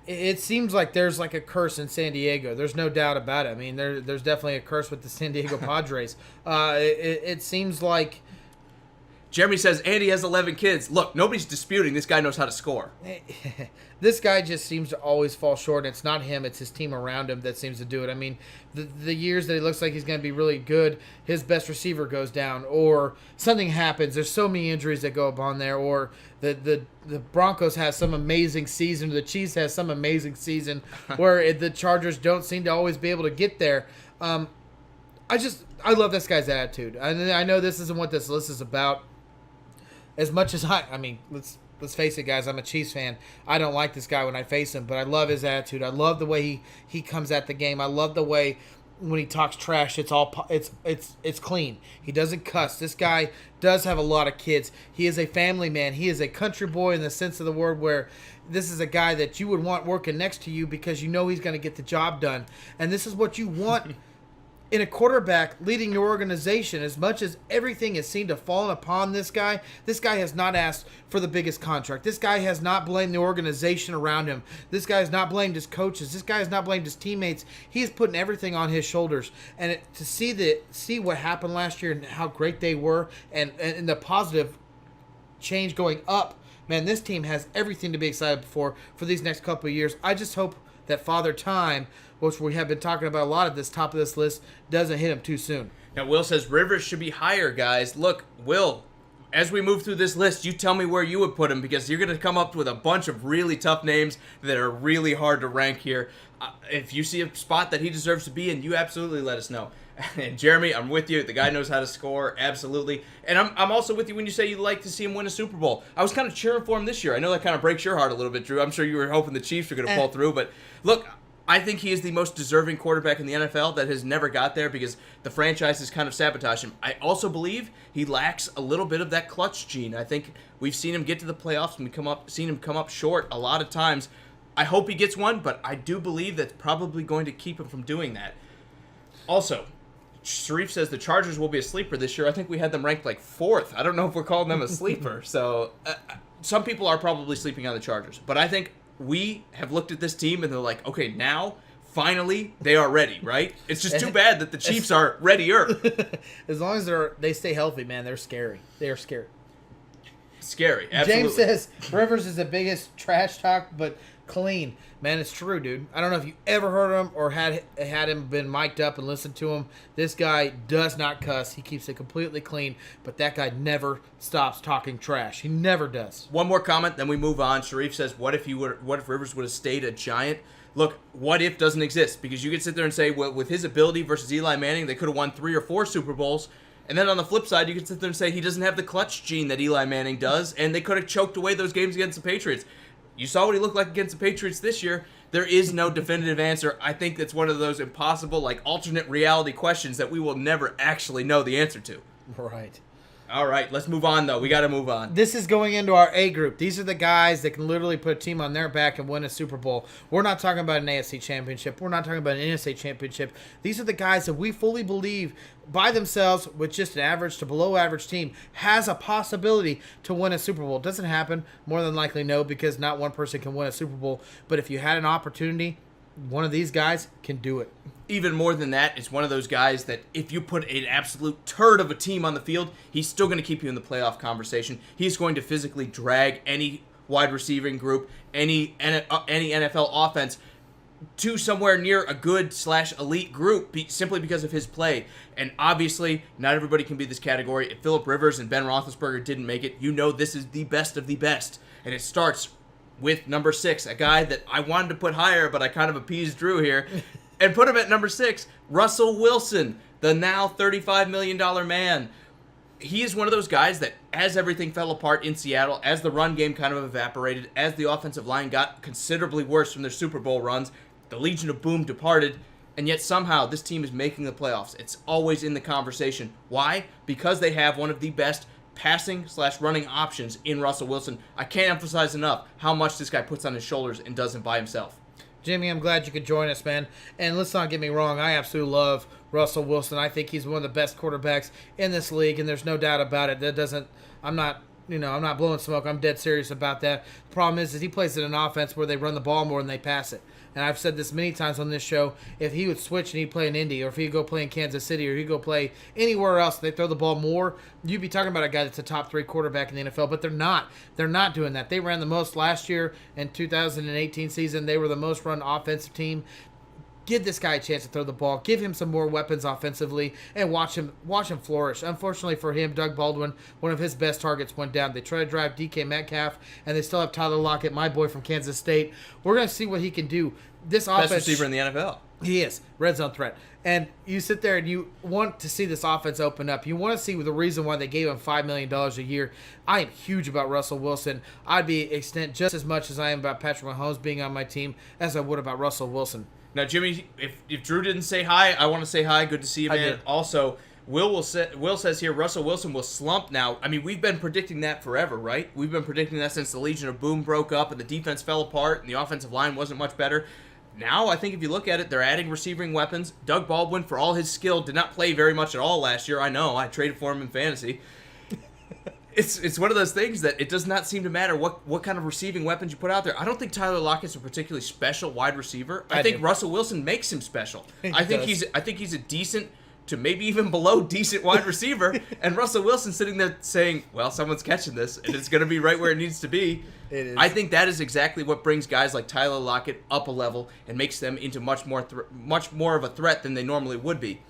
it seems like there's like a curse in San Diego. There's no doubt about it. I mean, there's definitely a curse with the San Diego Padres. It seems like Jeremy says Andy has 11 kids. Look, nobody's disputing this guy knows how to score. this guy just seems to always fall short. And it's not him; it's his team around him that seems to do it. I mean, the years that he looks like he's going to be really good, his best receiver goes down, or something happens. There's so many injuries that go up on there, or the Broncos have some amazing season, the Chiefs has some amazing season, where the Chargers don't seem to always be able to get there. I love this guy's attitude. I know this isn't what this list is about. As much as I mean, let's face it, guys. I'm a Chiefs fan. I don't like this guy when I face him, but I love his attitude. I love the way he comes at the game. I love the way when he talks trash, it's clean. He doesn't cuss. This guy does have a lot of kids. He is a family man. He is a country boy in the sense of the word, where this is a guy that you would want working next to you because you know he's going to get the job done. And this is what you want in a quarterback leading your organization. As much as everything has seemed to fall upon this guy has not asked for the biggest contract. This guy has not blamed the organization around him. This guy has not blamed his coaches. This guy has not blamed his teammates. He's putting everything on his shoulders. And to see what happened last year and how great they were, and the positive change going up, man, this team has everything to be excited for these next couple of years. I just hope that Father Time, which we have been talking about a lot at this top of this list, doesn't hit him too soon. Now, Will says Rivers should be higher, guys. Look, Will, as we move through this list, you tell me where you would put him, because you're going to come up with a bunch of really tough names that are really hard to rank here. If you see a spot that he deserves to be in, you absolutely let us know. And Jeremy, I'm with you. The guy knows how to score, absolutely. And I'm also with you when you say you'd like to see him win a Super Bowl. I was kind of cheering for him this year. I know that kind of breaks your heart a little bit, Drew. I'm sure you were hoping the Chiefs were going to pull through. But look, I think he is the most deserving quarterback in the NFL that has never got there, because the franchise has kind of sabotaged him. I also believe he lacks a little bit of that clutch gene. I think we've seen him get to the playoffs and seen him come up short a lot of times. I hope he gets one, but I do believe that's probably going to keep him from doing that. Also, Sharif says the Chargers will be a sleeper this year. I think we had them ranked like 4th. I don't know if we're calling them a sleeper. So some people are probably sleeping on the Chargers. But I think we have looked at this team and they're like, okay, now, finally, they are ready, right? It's just too bad that the Chiefs are readier. As long as they stay healthy, man, they're scary. They are scary. Scary, absolutely. James says Rivers is the biggest trash talk, but clean. Man, it's true, dude. I don't know if you ever heard him or had him been mic'd up and listened to him. This guy does not cuss. He keeps it completely clean, but that guy never stops talking trash. He never does. One more comment, then we move on. Sharif says, what if Rivers would have stayed a Giant? Look, what if doesn't exist, because you could sit there and say, well, with his ability versus Eli Manning, they could have won 3 or 4 Super Bowls. And then on the flip side, you could sit there and say he doesn't have the clutch gene that Eli Manning does, and they could have choked away those games against the Patriots. You saw what he looked like against the Patriots this year. There is no definitive answer. I think that's one of those impossible, like, alternate reality questions that we will never actually know the answer to. Right. All right, let's move on, though. We got to move on. This is going into our A group. These are the guys that can literally put a team on their back and win a Super Bowl. We're not talking about an AFC championship. We're not talking about an NFC championship. These are the guys that we fully believe by themselves, with just an average to below average team, has a possibility to win a Super Bowl. It doesn't happen. More than likely, no, because not one person can win a Super Bowl. But if you had an opportunity, one of these guys can do it. Even more than that, it's one of those guys that if you put an absolute turd of a team on the field, he's still going to keep you in the playoff conversation. He's going to physically drag any wide receiving group, any NFL offense to somewhere near a good/elite group simply because of his play. And obviously, not everybody can be this category. If Phillip Rivers and Ben Roethlisberger didn't make it, you know this is the best of the best. And it starts with number 6, a guy that I wanted to put higher, but I kind of appeased Drew here, and put him at number 6, Russell Wilson, the now $35 million man. He is one of those guys that, as everything fell apart in Seattle, as the run game kind of evaporated, as the offensive line got considerably worse from their Super Bowl runs, the Legion of Boom departed, and yet somehow this team is making the playoffs. It's always in the conversation. Why? Because they have one of the best passing/running options in Russell Wilson. I can't emphasize enough how much this guy puts on his shoulders and doesn't by himself. Jimmy, I'm glad you could join us, man. And let's not get me wrong, I absolutely love Russell Wilson. I think he's one of the best quarterbacks in this league, and there's no doubt about it. I'm not I'm not blowing smoke. I'm dead serious about that. The problem is he plays in an offense where they run the ball more than they pass it. And I've said this many times on this show. If he would switch and he'd play in Indy, or if he'd go play in Kansas City, or he'd go play anywhere else, they throw the ball more. You'd be talking about a guy that's a top 3 quarterback in the NFL, but they're not. They're not doing that. They ran the most last year in 2018 season. They were the most run offensive team. Give this guy a chance to throw the ball. Give him some more weapons offensively, and watch him flourish. Unfortunately for him, Doug Baldwin, one of his best targets, went down. They try to drive DK Metcalf, and they still have Tyler Lockett, my boy from Kansas State. We're going to see what he can do. This Best offense, receiver in the NFL. he is. Red zone threat. And you sit there and you want to see this offense open up. You want to see the reason why they gave him $5 million a year. I am huge about Russell Wilson. I'd be extent just as much as I am about Patrick Mahomes being on my team as I would about Russell Wilson. Now, Jimmy, if Drew didn't say hi, I want to say hi. Good to see you, I man. did. Also, Will says here, Russell Wilson will slump now. I mean, we've been predicting that forever, right? We've been predicting that since the Legion of Boom broke up and the defense fell apart and the offensive line wasn't much better. Now, I think if you look at it, they're adding receiving weapons. Doug Baldwin, for all his skill, did not play very much at all last year. I know. I traded for him in fantasy. It's one of those things that it does not seem to matter what kind of receiving weapons you put out there. I don't think Tyler Lockett's a particularly special wide receiver. I think Russell Wilson makes him special. I think he's a decent to maybe even below decent wide receiver, and Russell Wilson sitting there saying, well, someone's catching this, and it's going to be right where it needs to be. It is. I think that is exactly what brings guys like Tyler Lockett up a level and makes them into much more of a threat than they normally would be.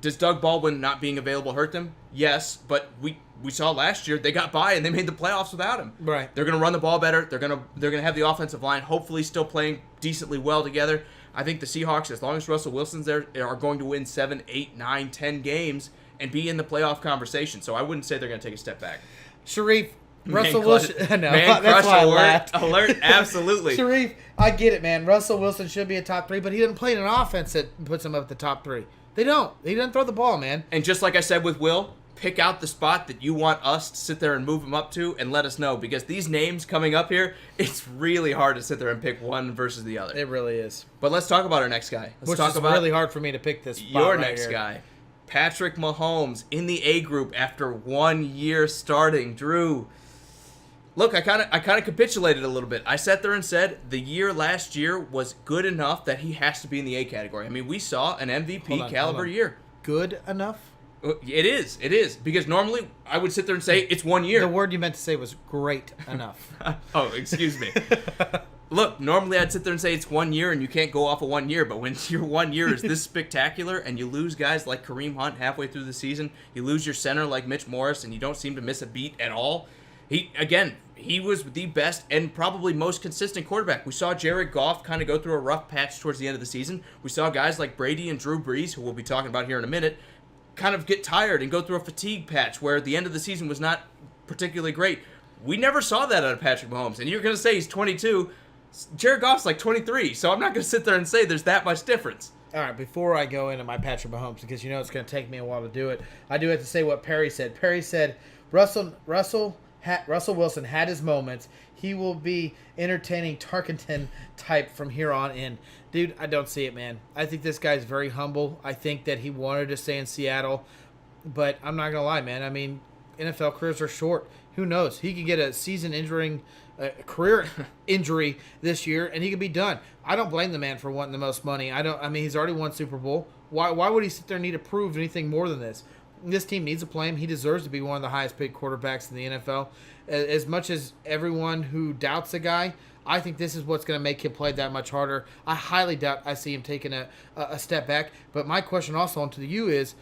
Does Doug Baldwin not being available hurt them? Yes, but we saw last year they got by and they made the playoffs without him. Right. They're going to run the ball better. They're going to have the offensive line hopefully still playing decently well together. I think the Seahawks, as long as Russell Wilson's there, are going to win 7, 8, 9, 10 games and be in the playoff conversation. So I wouldn't say they're going to take a step back. Sharif, Russell Wilson. No, Man that's crush why I alert. laughed. Alert, absolutely. Sharif, I get it, man. Russell Wilson should be a top 3, but he didn't play in an offense that puts him up at the top 3. They don't. He doesn't throw the ball, man. And just like I said with Will, pick out the spot that you want us to sit there and move him up to and let us know. Because these names coming up here, it's really hard to sit there and pick one versus the other. It really is. But let's talk about our next guy. Which is really hard for me to pick this spot your right next here. guy. Patrick Mahomes in the A group after 1 year starting. Drew, look, I kind of capitulated a little bit. I sat there and said the year last year was good enough that he has to be in the A category. I mean, we saw an MVP caliber year. Good enough? It is. Because normally I would sit there and say it's 1 year. The word you meant to say was great enough. Oh, excuse me. Look, normally I'd sit there and say it's 1 year and you can't go off of 1 year, but when your 1 year is this spectacular and you lose guys like Kareem Hunt halfway through the season, you lose your center like Mitch Morris and you don't seem to miss a beat at all, he was the best and probably most consistent quarterback. We saw Jared Goff kind of go through a rough patch towards the end of the season. We saw guys like Brady and Drew Brees, who we'll be talking about here in a minute, kind of get tired and go through a fatigue patch where the end of the season was not particularly great. We never saw that out of Patrick Mahomes. And you're going to say he's 22. Jared Goff's like 23, so I'm not going to sit there and say there's that much difference. All right, before I go into my Patrick Mahomes, because you know it's going to take me a while to do it, I do have to say what Perry said. Perry said, Russell Wilson had his moments. He will be entertaining Tarkenton type from here on in. Dude, I don't see it, man. I think this guy's very humble. I think that he wanted to stay in Seattle, but I'm not going to lie, man. I mean, NFL careers are short. Who knows? He could get a career injury this year, and he could be done. I don't blame the man for wanting the most money. I mean, he's already won Super Bowl. Why would he sit there and need to prove anything more than this? This team needs to play him. He deserves to be one of the highest paid quarterbacks in the NFL. As much as everyone who doubts the guy, I think this is what's going to make him play that much harder. I highly doubt I see him taking a step back. But my question also onto you is,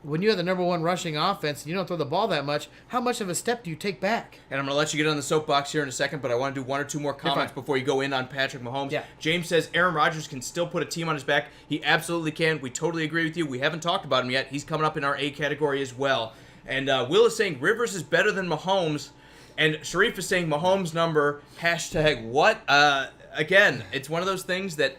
when you have the number one rushing offense and you don't throw the ball that much, how much of a step do you take back? And I'm going to let you get on the soapbox here in a second, but I want to do one or two more comments before you go in on Patrick Mahomes. Yeah. James says Aaron Rodgers can still put a team on his back. He absolutely can. We totally agree with you. We haven't talked about him yet. He's coming up in our A category as well. And Will is saying Rivers is better than Mahomes. And Sharif is saying Mahomes number, #what? Again, it's one of those things that,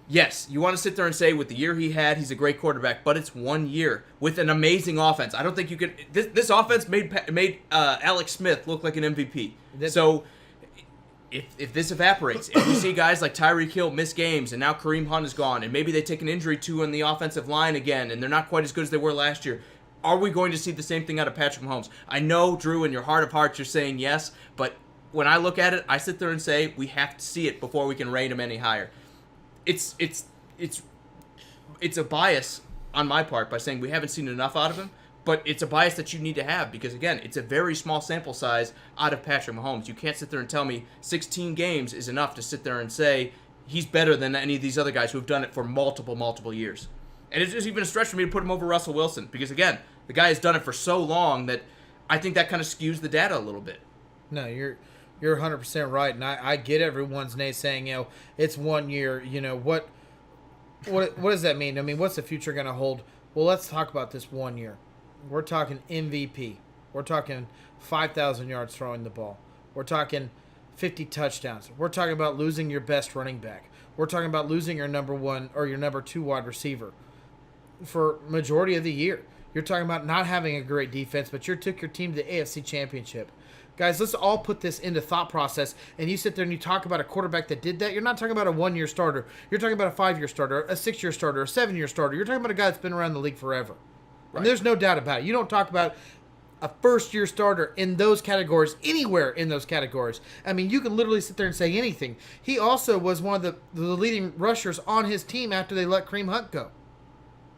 yes, you want to sit there and say with the year he had, he's a great quarterback, but it's 1 year with an amazing offense. I don't think you could. This offense made Alex Smith look like an MVP. So if this evaporates, if we see guys like Tyreek Hill miss games, and now Kareem Hunt is gone, and maybe they take an injury too on the offensive line again, and they're not quite as good as they were last year, Are we going to see the same thing out of Patrick Mahomes? I know, Drew, in your heart of hearts, you're saying yes, but when I look at it, I sit there and say we have to see it before we can rate him any higher. It's a bias on my part by saying we haven't seen enough out of him, but it's a bias that you need to have because, again, it's a very small sample size out of Patrick Mahomes. You can't sit there and tell me 16 games is enough to sit there and say he's better than any of these other guys who have done it for multiple years. And it's just even a stretch for me to put him over Russell Wilson because, again, the guy has done it for so long that I think that kind of skews the data a little bit. No, you're 100% right, and I get everyone's naysaying, it's 1 year, what does that mean? I mean, what's the future going to hold? Well, let's talk about this 1 year. We're talking MVP. We're talking 5,000 yards throwing the ball. We're talking 50 touchdowns. We're talking about losing your best running back. We're talking about losing your number 1 or your number 2 wide receiver for majority of the year. You're talking about not having a great defense, but you took your team to the AFC Championship. Guys, let's all put this into thought process, and you sit there and you talk about a quarterback that did that. You're not talking about a 1 year starter. You're talking about a 5 year starter, a 6 year starter, a 7 year starter. You're talking about a guy that's been around the league forever. Right. And there's no doubt about it. You don't talk about a first year starter in those categories, anywhere in those categories. I mean, you can literally sit there and say anything. He also was one of the leading rushers on his team after they let Kareem Hunt go.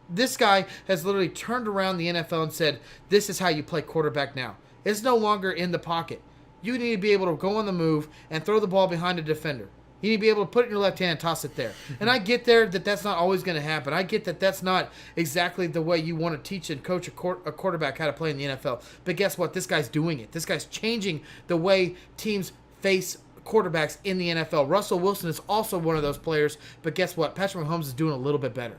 This guy has literally turned around the NFL and said, this is how you play quarterback now. It's no longer in the pocket. You need to be able to go on the move and throw the ball behind a defender. You need to be able to put it in your left hand and toss it there. And I get there that that's not always going to happen. I get that that's not exactly the way you want to teach and coach a quarterback how to play in the NFL. But guess what? This guy's doing it. This guy's changing the way teams face quarterbacks in the NFL. Russell Wilson is also one of those players. But guess what? Patrick Mahomes is doing a little bit better.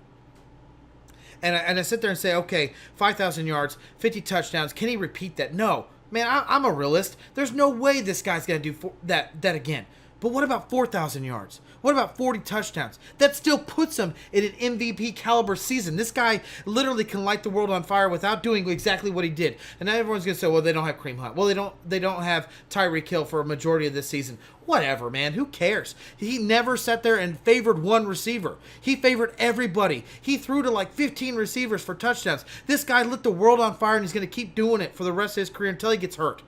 And I sit there and say, okay, 5,000 yards, 50 touchdowns. Can he repeat that? No. Man, I'm a realist. There's no way this guy's going to do that again. But what about 4,000 yards? What about 40 touchdowns? That still puts him in an MVP caliber season. This guy literally can light the world on fire without doing exactly what he did. And now everyone's going to say, well, they don't have Kareem Hunt. Well, they don't have Tyreek Hill for a majority of this season. Whatever, man. Who cares? He never sat there and favored one receiver. He favored everybody. He threw to like 15 receivers for touchdowns. This guy lit the world on fire, and he's going to keep doing it for the rest of his career until he gets hurt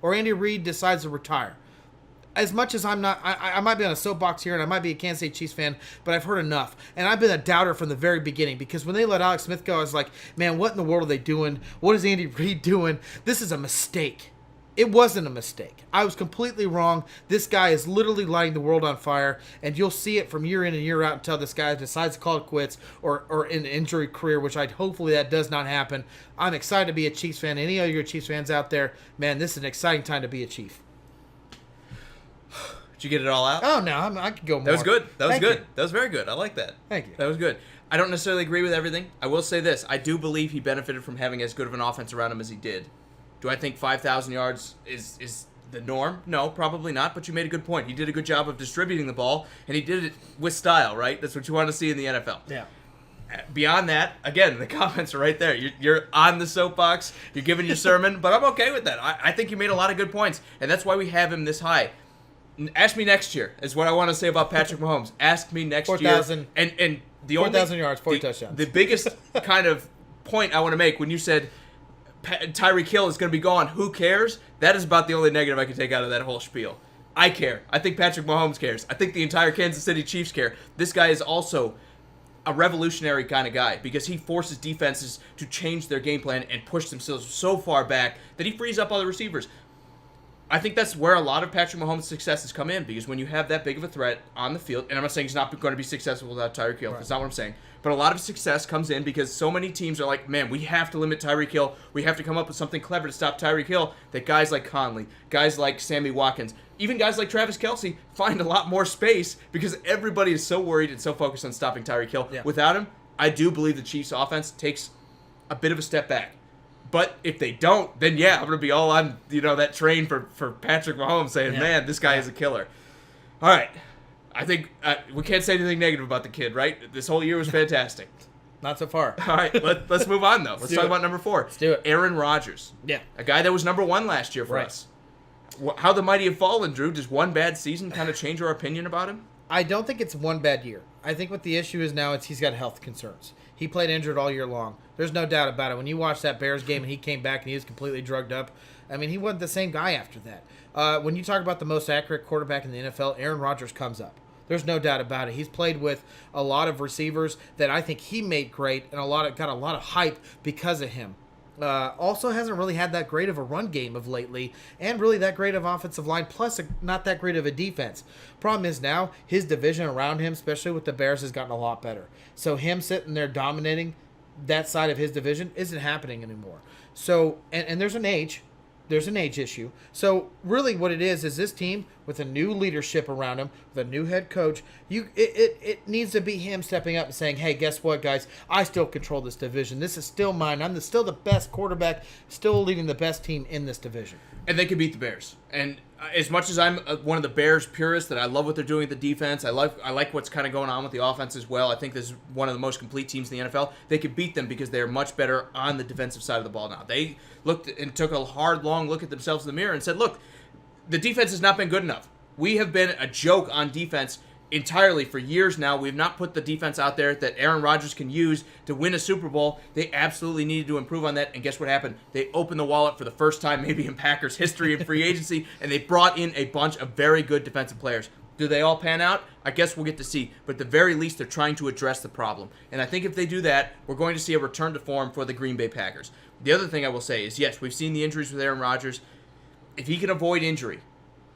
or Andy Reid decides to retire. As much as I'm not, I might be on a soapbox here, and I might be a Kansas City Chiefs fan, but I've heard enough. And I've been a doubter from the very beginning because when they let Alex Smith go, I was like, man, what in the world are they doing? What is Andy Reid doing? This is a mistake. It wasn't a mistake. I was completely wrong. This guy is literally lighting the world on fire, and you'll see it from year in and year out until this guy decides to call it quits or an injury career, which hopefully that does not happen. I'm excited to be a Chiefs fan. Any of your Chiefs fans out there, man, this is an exciting time to be a Chief. Did you get it all out? Oh, no, I could go more. That was good. That was Thank good. you. That was very good. I like that. Thank you. That was good. I don't necessarily agree with everything. I will say this. I do believe he benefited from having as good of an offense around him as he did. Do I think 5,000 yards is the norm? No, probably not, but you made a good point. He did a good job of distributing the ball, and he did it with style, right? That's what you want to see in the NFL. Yeah. Beyond that, again, the comments are right there. You're on the soapbox. You're giving your sermon, but I'm okay with that. I think you made a lot of good points, and that's why we have him this high. Ask me next year is what I want to say about Patrick Mahomes. Ask me next 4,000 year. And the 4,000 yards, 40 touchdowns. The biggest kind of point I want to make when you said Tyreek Hill is going to be gone, who cares? That is about the only negative I can take out of that whole spiel. I care. I think Patrick Mahomes cares. I think the entire Kansas City Chiefs care. This guy is also a revolutionary kind of guy because he forces defenses to change their game plan and push themselves so far back that he frees up other receivers. I think that's where a lot of Patrick Mahomes' success has come in because when you have that big of a threat on the field, and I'm not saying he's not going to be successful without Tyreek Hill. Right. That's not what I'm saying. But a lot of success comes in because so many teams are like, man, we have to limit Tyreek Hill. We have to come up with something clever to stop Tyreek Hill that guys like Conley, guys like Sammy Watkins, even guys like Travis Kelce find a lot more space because everybody is so worried and so focused on stopping Tyreek Hill. Yeah. Without him, I do believe the Chiefs' offense takes a bit of a step back. But if they don't, then yeah, I'm going to be all on that train for Patrick Mahomes saying, man, this guy is a killer. All right. I think we can't say anything negative about the kid, right? This whole year was fantastic. Not so far. All right, let's move on, though. Let's talk about number 4. Let's do it. Aaron Rodgers. Yeah. A guy that was number 1 last year for us. How the mighty have fallen, Drew. Does one bad season kind of change our opinion about him? I don't think it's one bad year. I think what the issue is now is he's got health concerns. He played injured all year long. There's no doubt about it. When you watch that Bears game and he came back and he was completely drugged up, I mean, he wasn't the same guy after that. When you talk about the most accurate quarterback in the NFL, Aaron Rodgers comes up. There's no doubt about it. He's played with a lot of receivers that I think he made great and got a lot of hype because of him. Also hasn't really had that great of a run game of lately, and really that great of offensive line, plus not that great of a defense. Problem is now his division around him, especially with the Bears, has gotten a lot better. So him sitting there dominating that side of his division isn't happening anymore. So and there's an age issue. So really what it is this team with a new leadership around him, with a new head coach, it needs to be him stepping up and saying, hey, guess what, guys? I still control this division. This is still mine. I'm still the best quarterback, still leading the best team in this division. And they can beat the Bears. And as much as I'm one of the Bears purists, that I love what they're doing with the defense, I like what's kind of going on with the offense as well. I think this is one of the most complete teams in the NFL. They could beat them because they are much better on the defensive side of the ball now. They looked and took a hard, long look at themselves in the mirror and said, look, the defense has not been good enough. We have been a joke on defense entirely for years now. We've not put the defense out there that Aaron Rodgers can use to win a Super Bowl. They absolutely needed to improve on that. And guess what happened? They opened the wallet for the first time maybe in Packers history in free agency, and they brought in a bunch of very good defensive players. Do they all pan out? I guess we'll get to see. But at the very least, they're trying to address the problem. And I think if they do that, we're going to see a return to form for the Green Bay Packers. The other thing I will say is, yes, we've seen the injuries with Aaron Rodgers. If he can avoid injury,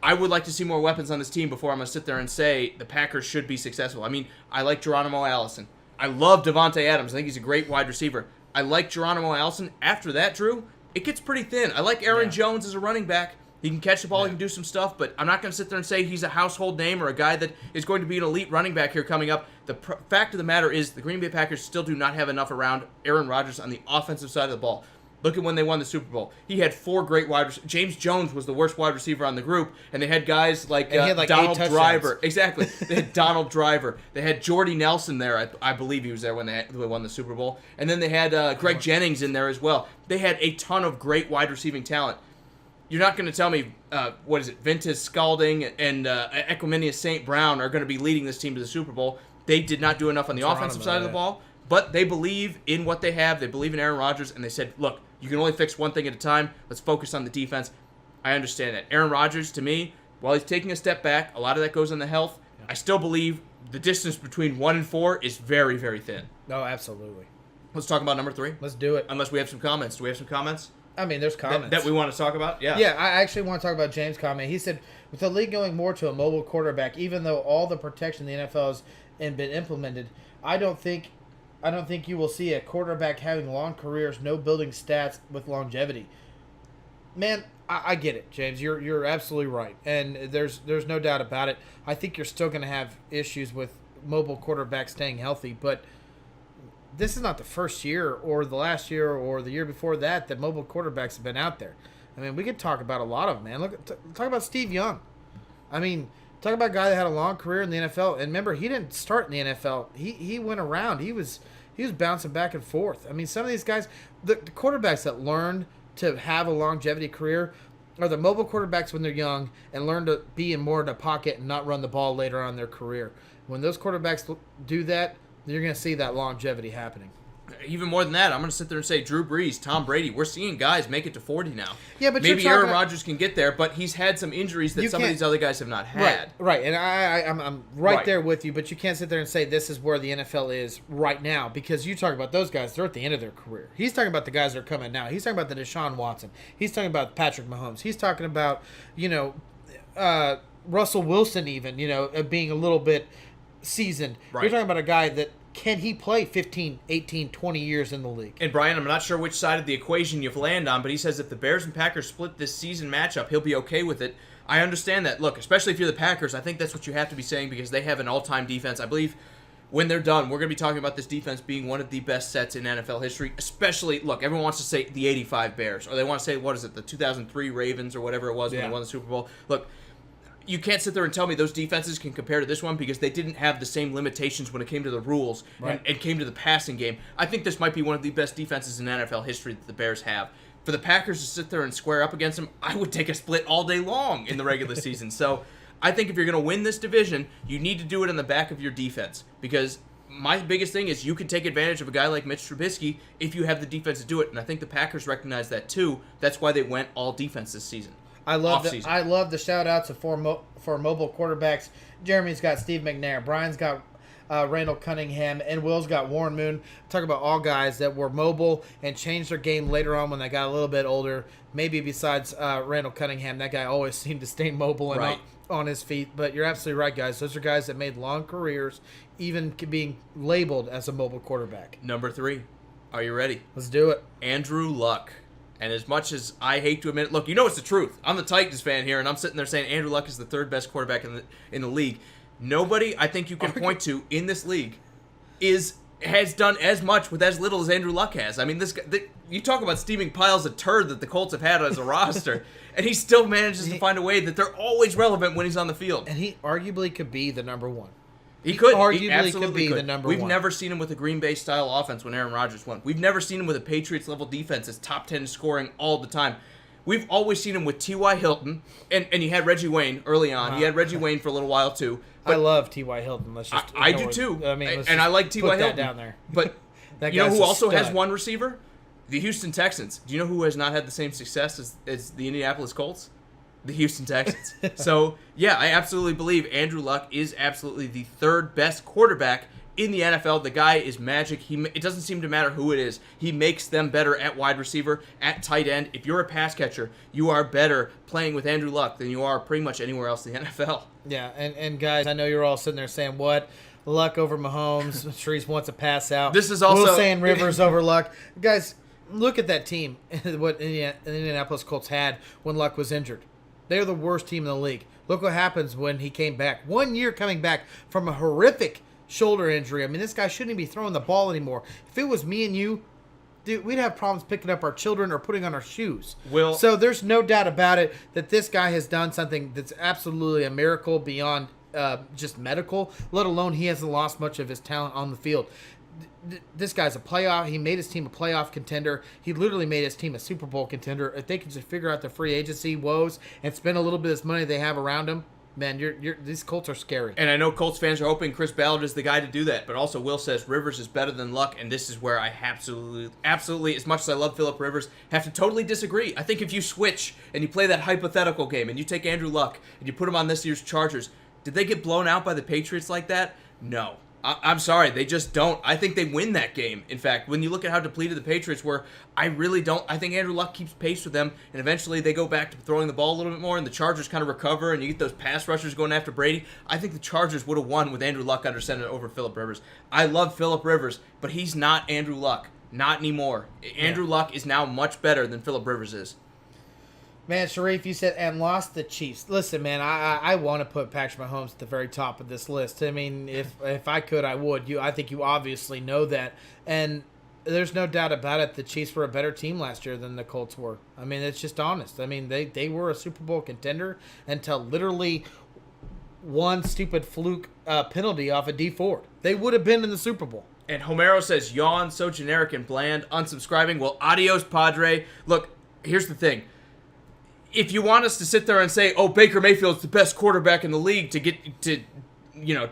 I would like to see more weapons on this team before I'm going to sit there and say the Packers should be successful. I mean, I like Geronimo Allison. I love Devontae Adams. I think he's a great wide receiver. I like Geronimo Allison. After that, Drew, it gets pretty thin. I like Aaron Jones as a running back. He can catch the ball, he can do some stuff, but I'm not going to sit there and say he's a household name or a guy that is going to be an elite running back here coming up. The fact of the matter is the Green Bay Packers still do not have enough around Aaron Rodgers on the offensive side of the ball. Look at when they won the Super Bowl. He had 4 great wide receivers. James Jones was the worst wide receiver on the group, and they had guys like, Donald Driver. Exactly. They had Donald Driver. They had Jordy Nelson there. I believe he was there when they won the Super Bowl. And then they had Greg Jennings in there as well. They had a ton of great wide receiving talent. You're not going to tell me, Ventus Scalding and Equanimeous St. Brown are going to be leading this team to the Super Bowl. They did not do enough on the offensive side of the ball, but they believe in what they have. They believe in Aaron Rodgers, and they said, look, you can only fix one thing at a time. Let's focus on the defense. I understand that. Aaron Rodgers, to me, while he's taking a step back, a lot of that goes on the health. Yeah. I still believe the distance between 1 and 4 is very, very thin. No, absolutely. Let's talk about number 3. Let's do it. Unless we have some comments. Do we have some comments? I mean, there's comments. That we want to talk about? Yeah. Yeah, I actually want to talk about James' comment. He said, with the league going more to a mobile quarterback, even though all the protection in the NFL has been implemented, I don't think you will see a quarterback having long careers, no building stats with longevity. Man, I get it, James. You're absolutely right, and there's no doubt about it. I think you're still going to have issues with mobile quarterbacks staying healthy, but this is not the first year or the last year or the year before that mobile quarterbacks have been out there. I mean, we could talk about a lot of them, man. Talk about Steve Young. I mean, talk about a guy that had a long career in the NFL. And remember, he didn't start in the NFL. He went around. He was bouncing back and forth. I mean, some of these guys, the quarterbacks that learn to have a longevity career are the mobile quarterbacks when they're young and learn to be more in the pocket and not run the ball later on in their career. When those quarterbacks do that, you're going to see that longevity happening. Even more than that, I'm going to sit there and say Drew Brees, Tom Brady. We're seeing guys make it to 40 now. Yeah, but maybe Aaron Rodgers can get there, but he's had some injuries that some of these other guys have not had. Right. And I'm right there with you, but you can't sit there and say this is where the NFL is right now, because you talk about those guys, they're at the end of their career. He's talking about the guys that are coming now. He's talking about the Deshaun Watson. He's talking about Patrick Mahomes. He's talking about, Russell Wilson even, being a little bit seasoned. Right. You're talking about a guy that can he play 15, 18, 20 years in the league? And Brian, I'm not sure which side of the equation you've landed on, but he says if the Bears and Packers split this season matchup, he'll be okay with it. I understand that. Look, especially if you're the Packers, I think that's what you have to be saying because they have an all-time defense. I believe when they're done, we're going to be talking about this defense being one of the best sets in NFL history, especially, look, everyone wants to say the 85 Bears, or they want to say, the 2003 Ravens or whatever it was when they won the Super Bowl. Look, you can't sit there and tell me those defenses can compare to this one because they didn't have the same limitations when it came to the rules and came to the passing game. I think this might be one of the best defenses in NFL history that the Bears have. For the Packers to sit there and square up against them, I would take a split all day long in the regular season. So I think if you're going to win this division, you need to do it in the back of your defense. Because my biggest thing is you can take advantage of a guy like Mitch Trubisky if you have the defense to do it. And I think the Packers recognize that too. That's why they went all defense this season. I love the shout outs for mobile quarterbacks. Jeremy's got Steve McNair. Brian's got Randall Cunningham, and Will's got Warren Moon. Talk about all guys that were mobile and changed their game later on when they got a little bit older. Maybe besides Randall Cunningham, that guy always seemed to stay mobile and on his feet. But you're absolutely right, guys. Those are guys that made long careers, even being labeled as a mobile quarterback. Number 3. Are you ready? Let's do it. Andrew Luck. And as much as I hate to admit it, look, you know it's the truth. I'm the Titans fan here, and I'm sitting there saying Andrew Luck is the 3rd best quarterback in the league. Nobody I think you can point to in this league has done as much with as little as Andrew Luck has. I mean, you talk about steaming piles of turd that the Colts have had as a roster, and he still manages to find a way that they're always relevant when he's on the field. And he arguably could be the number 1. He could. Arguably could be the number 1. We've never seen him with a Green Bay style offense when Aaron Rodgers won. We've never seen him with a Patriots level defense that's top 10 scoring all the time. We've always seen him with T.Y. Hilton, and he had Reggie Wayne early on. He had Reggie Wayne for a little while too. I love T.Y. Hilton. I do too. I mean, and I like T.Y. Hilton down there. But that you know who also stud. has one receiver? The Houston Texans. Do you know who has not had the same success as the Indianapolis Colts? The Houston Texans. So, yeah, I absolutely believe Andrew Luck is absolutely the 3rd best quarterback in the NFL. The guy is magic. It doesn't seem to matter who it is. He makes them better at wide receiver, at tight end. If you're a pass catcher, you are better playing with Andrew Luck than you are pretty much anywhere else in the NFL. Yeah, and guys, I know you're all sitting there saying, what? Luck over Mahomes. Trees wants to pass out. This is also... Will saying Rivers over Luck. Guys, look at that team, what the Indianapolis Colts had when Luck was injured. They're the worst team in the league. Look what happens when he came back. 1 year coming back from a horrific shoulder injury. I mean, this guy shouldn't be throwing the ball anymore. If it was me and you, dude, we'd have problems picking up our children or putting on our shoes. So there's no doubt about it that this guy has done something that's absolutely a miracle beyond just medical, let alone he hasn't lost much of his talent on the field. This guy's a playoff. He made his team a playoff contender. He literally made his team a Super Bowl contender. If they could just figure out the free agency woes and spend a little bit of this money they have around him, man, these Colts are scary. And I know Colts fans are hoping Chris Ballard is the guy to do that. But also Will says Rivers is better than Luck, and this is where I absolutely, as much as I love Phillip Rivers, have to totally disagree. I think if you switch and you play that hypothetical game and you take Andrew Luck and you put him on this year's Chargers, did they get blown out by the Patriots like that? No. I'm sorry, they just don't. I think they win that game. In fact, when you look at how depleted the Patriots were, I really don't. I think Andrew Luck keeps pace with them, and eventually they go back to throwing the ball a little bit more, and the Chargers kind of recover, and you get those pass rushers going after Brady. I think the Chargers would have won with Andrew Luck under center over Phillip Rivers. I love Phillip Rivers, but he's not Andrew Luck. Not anymore. Andrew Luck is now much better than Phillip Rivers is. Man, Sharif, you said, and lost the Chiefs. Listen, man, I want to put Patrick Mahomes at the very top of this list. I mean, if I could, I would. I think you obviously know that. And there's no doubt about it, the Chiefs were a better team last year than the Colts were. I mean, it's just honest. I mean, they were a Super Bowl contender until literally one stupid fluke penalty off of D Ford. They would have been in the Super Bowl. And Homero says, yawn, so generic and bland, unsubscribing. Well, adios, Padre. Look, here's the thing. If you want us to sit there and say, oh, Baker Mayfield's the best quarterback in the league to get to,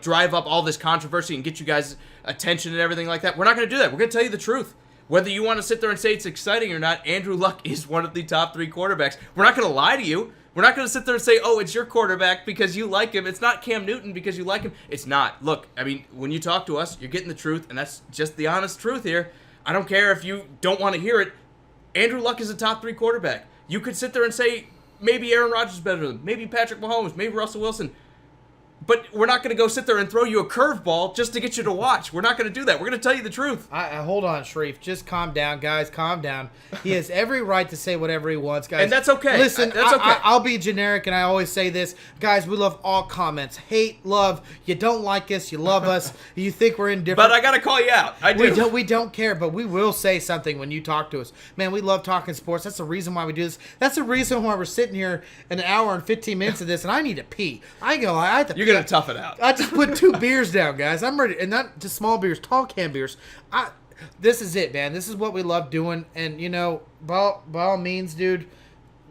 drive up all this controversy and get you guys attention and everything like that, we're not going to do that. We're going to tell you the truth. Whether you want to sit there and say it's exciting or not, Andrew Luck is one of the top 3 quarterbacks. We're not going to lie to you. We're not going to sit there and say, oh, it's your quarterback because you like him. It's not Cam Newton because you like him. It's not. Look, I mean, when you talk to us, you're getting the truth, and that's just the honest truth here. I don't care if you don't want to hear it. Andrew Luck is a top 3 quarterback. You could sit there and say, maybe Aaron Rodgers is better than him, maybe Patrick Mahomes, maybe Russell Wilson. But we're not going to go sit there and throw you a curveball just to get you to watch. We're not going to do that. We're going to tell you the truth. Hold on, Sharif. Just calm down, guys. Calm down. He has every right to say whatever he wants, guys. And that's okay. Listen, that's okay. I'll be generic, and I always say this. Guys, we love all comments. Hate, love. You don't like us. You love us. You think we're indifferent. But I got to call you out. I do. We don't care, but we will say something when you talk to us. Man, we love talking sports. That's the reason why we do this. That's the reason why we're sitting here an hour and 15 minutes of this, and I need to pee. I have to pee. You're going to tough it out. I just put 2 beers down, guys. I'm ready, and not just small beers, tall can beers. This is it, man. This is what we love doing, and by all means, dude,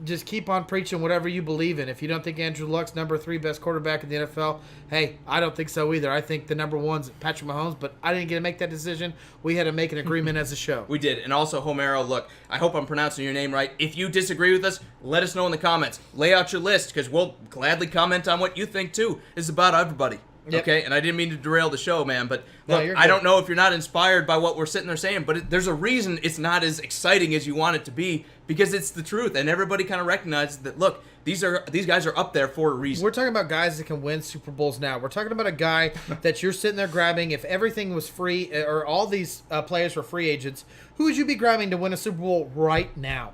just keep on preaching whatever you believe in. If you don't think Andrew Luck's number 3 best quarterback in the NFL, hey, I don't think so either. I think the number 1's Patrick Mahomes, but I didn't get to make that decision. We had to make an agreement as a show. We did. And also, Homero, look, I hope I'm pronouncing your name right. If you disagree with us, let us know in the comments. Lay out your list, because we'll gladly comment on what you think, too. It's about everybody. Yep. Okay, and I didn't mean to derail the show, man, but look, I don't know if you're not inspired by what we're sitting there saying, but there's a reason it's not as exciting as you want it to be, because it's the truth, and everybody kind of recognizes that, look, these guys are up there for a reason. We're talking about guys that can win Super Bowls now. We're talking about a guy that you're sitting there grabbing. If everything was free, or all these players were free agents, who would you be grabbing to win a Super Bowl right now?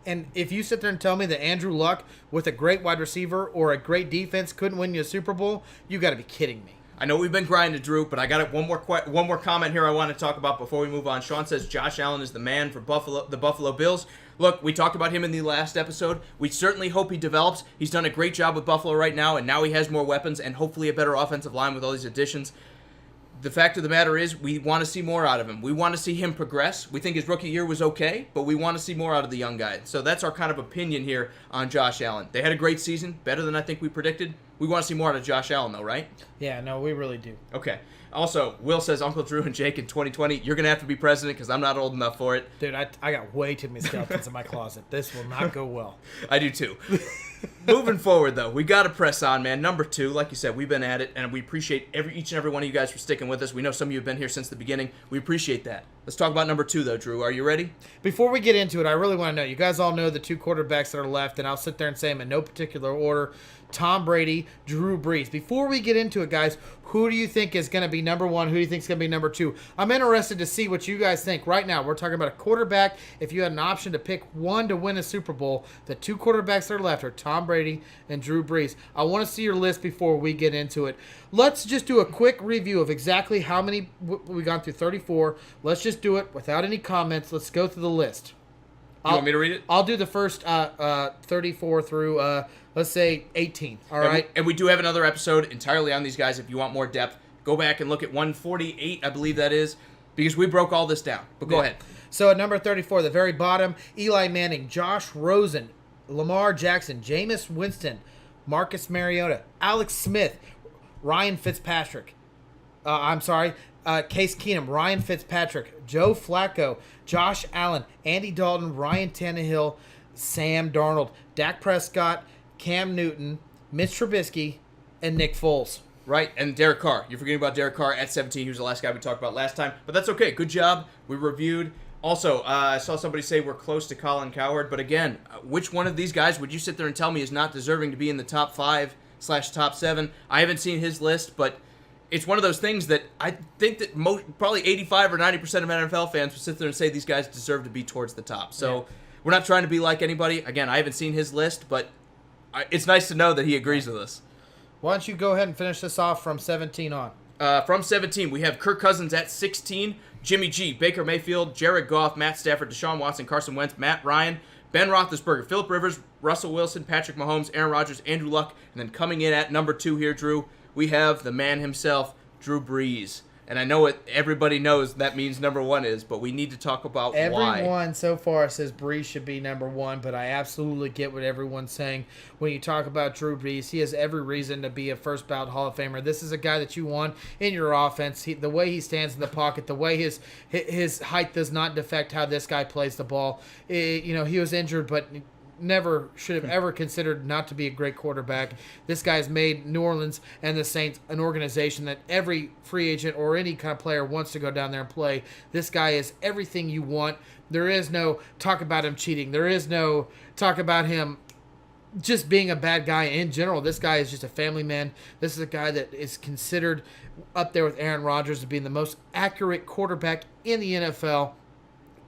And if you sit there and tell me that Andrew Luck with a great wide receiver or a great defense couldn't win you a Super Bowl, you got to be kidding me. I know we've been grinding, Drew, but I got one more comment here I want to talk about before we move on. Sean says Josh Allen is the man for the Buffalo Bills. Look, we talked about him in the last episode. We certainly hope he develops. He's done a great job with Buffalo right now, and now he has more weapons and hopefully a better offensive line with all these additions. The fact of the matter is, we want to see more out of him. We want to see him progress. We think his rookie year was okay, but we want to see more out of the young guy. So that's our kind of opinion here on Josh Allen. They had a great season, better than I think we predicted. We want to see more out of Josh Allen, though, right? Yeah, no, we really do. Okay. Also, Will says, Uncle Drew and Jake in 2020, you're going to have to be president because I'm not old enough for it. Dude, I got way too many skeletons in my closet. This will not go well. I do, too. Moving forward, though, we got to press on, man. Number 2, like you said, we've been at it, and we appreciate each and every one of you guys for sticking with us. We know some of you have been here since the beginning. We appreciate that. Let's talk about number 2, though, Drew. Are you ready? Before we get into it, I really want to know, you guys all know the 2 quarterbacks that are left, and I'll sit there and say them in no particular order. Tom Brady, Drew Brees. Before we get into it, guys, who do you think is going to be number 1? Who do you think is going to be number 2? I'm interested to see what you guys think. Right now, we're talking about a quarterback. If you had an option to pick one to win a Super Bowl, the 2 quarterbacks that are left are Tom Brady and Drew Brees. I want to see your list before we get into it. Let's just do a quick review of exactly how many we've gone through. 34. Let's just do it without any comments. Let's go through the list. You want me to read it? I'll do the first 34 through, let's say, 18. All right? And we do have another episode entirely on these guys. If you want more depth, go back and look at 148, I believe that is, because we broke all this down. But go ahead. So at number 34, the very bottom, Eli Manning, Josh Rosen, Lamar Jackson, Jameis Winston, Marcus Mariota, Alex Smith, Ryan Fitzpatrick. Case Keenum, Ryan Fitzpatrick, Joe Flacco, Josh Allen, Andy Dalton, Ryan Tannehill, Sam Darnold, Dak Prescott, Cam Newton, Mitch Trubisky, and Nick Foles. Right, and Derek Carr. You're forgetting about Derek Carr at 17. He was the last guy we talked about last time. But that's okay. Good job. We reviewed. Also, I saw somebody say we're close to Colin Cowherd. But again, which one of these guys would you sit there and tell me is not deserving to be in the top 5/top 7? I haven't seen his list, but it's one of those things that I think that probably 85 or 90% of NFL fans would sit there and say these guys deserve to be towards the top. So we're not trying to be like anybody. Again, I haven't seen his list, but it's nice to know that he agrees with us. Why don't you go ahead and finish this off from 17 on? From 17, we have Kirk Cousins at 16, Jimmy G, Baker Mayfield, Jared Goff, Matt Stafford, Deshaun Watson, Carson Wentz, Matt Ryan, Ben Roethlisberger, Phillip Rivers, Russell Wilson, Patrick Mahomes, Aaron Rodgers, Andrew Luck, and then coming in at number 2 here, Drew, we have the man himself, Drew Brees. And I know what everybody knows that means number 1 is, but we need to talk about why. Everyone so far says Brees should be number 1, but I absolutely get what everyone's saying. When you talk about Drew Brees, he has every reason to be a first ballot Hall of Famer. This is a guy that you want in your offense. The way he stands in the pocket, the way his height does not affect how this guy plays the ball. He was injured, but never should have ever considered not to be a great quarterback. This guy's made New Orleans and the Saints an organization that every free agent or any kind of player wants to go down there and play. This guy is everything you want. There is no talk about him cheating. There is no talk about him just being a bad guy in general. This guy is just a family man. This is a guy that is considered up there with Aaron Rodgers as being the most accurate quarterback in the NFL.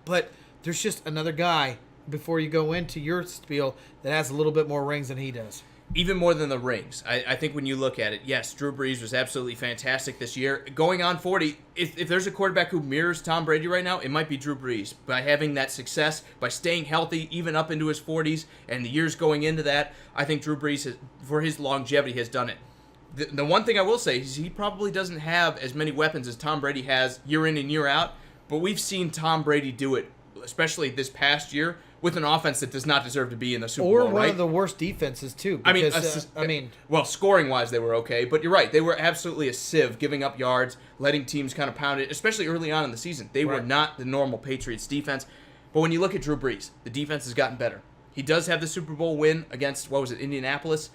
But there's just another guy before you go into your spiel that has a little bit more rings than he does. Even more than the rings. I think when you look at it, yes, Drew Brees was absolutely fantastic this year. Going on 40, if there's a quarterback who mirrors Tom Brady right now, it might be Drew Brees. By having that success, by staying healthy even up into his 40s and the years going into that, I think Drew Brees, for his longevity, has done it. The one thing I will say is he probably doesn't have as many weapons as Tom Brady has year in and year out, but we've seen Tom Brady do it especially this past year, with an offense that does not deserve to be in the Super Or Bowl, one right? of the worst defenses too. I mean, Because, well, scoring-wise, they were okay, but you're right. They were absolutely a sieve, giving up yards, letting teams kind of pound it, especially early on in the season. They were Right. not the normal Patriots defense. But when you look at Drew Brees, the defense has gotten better. He does have the Super Bowl win against, Indianapolis.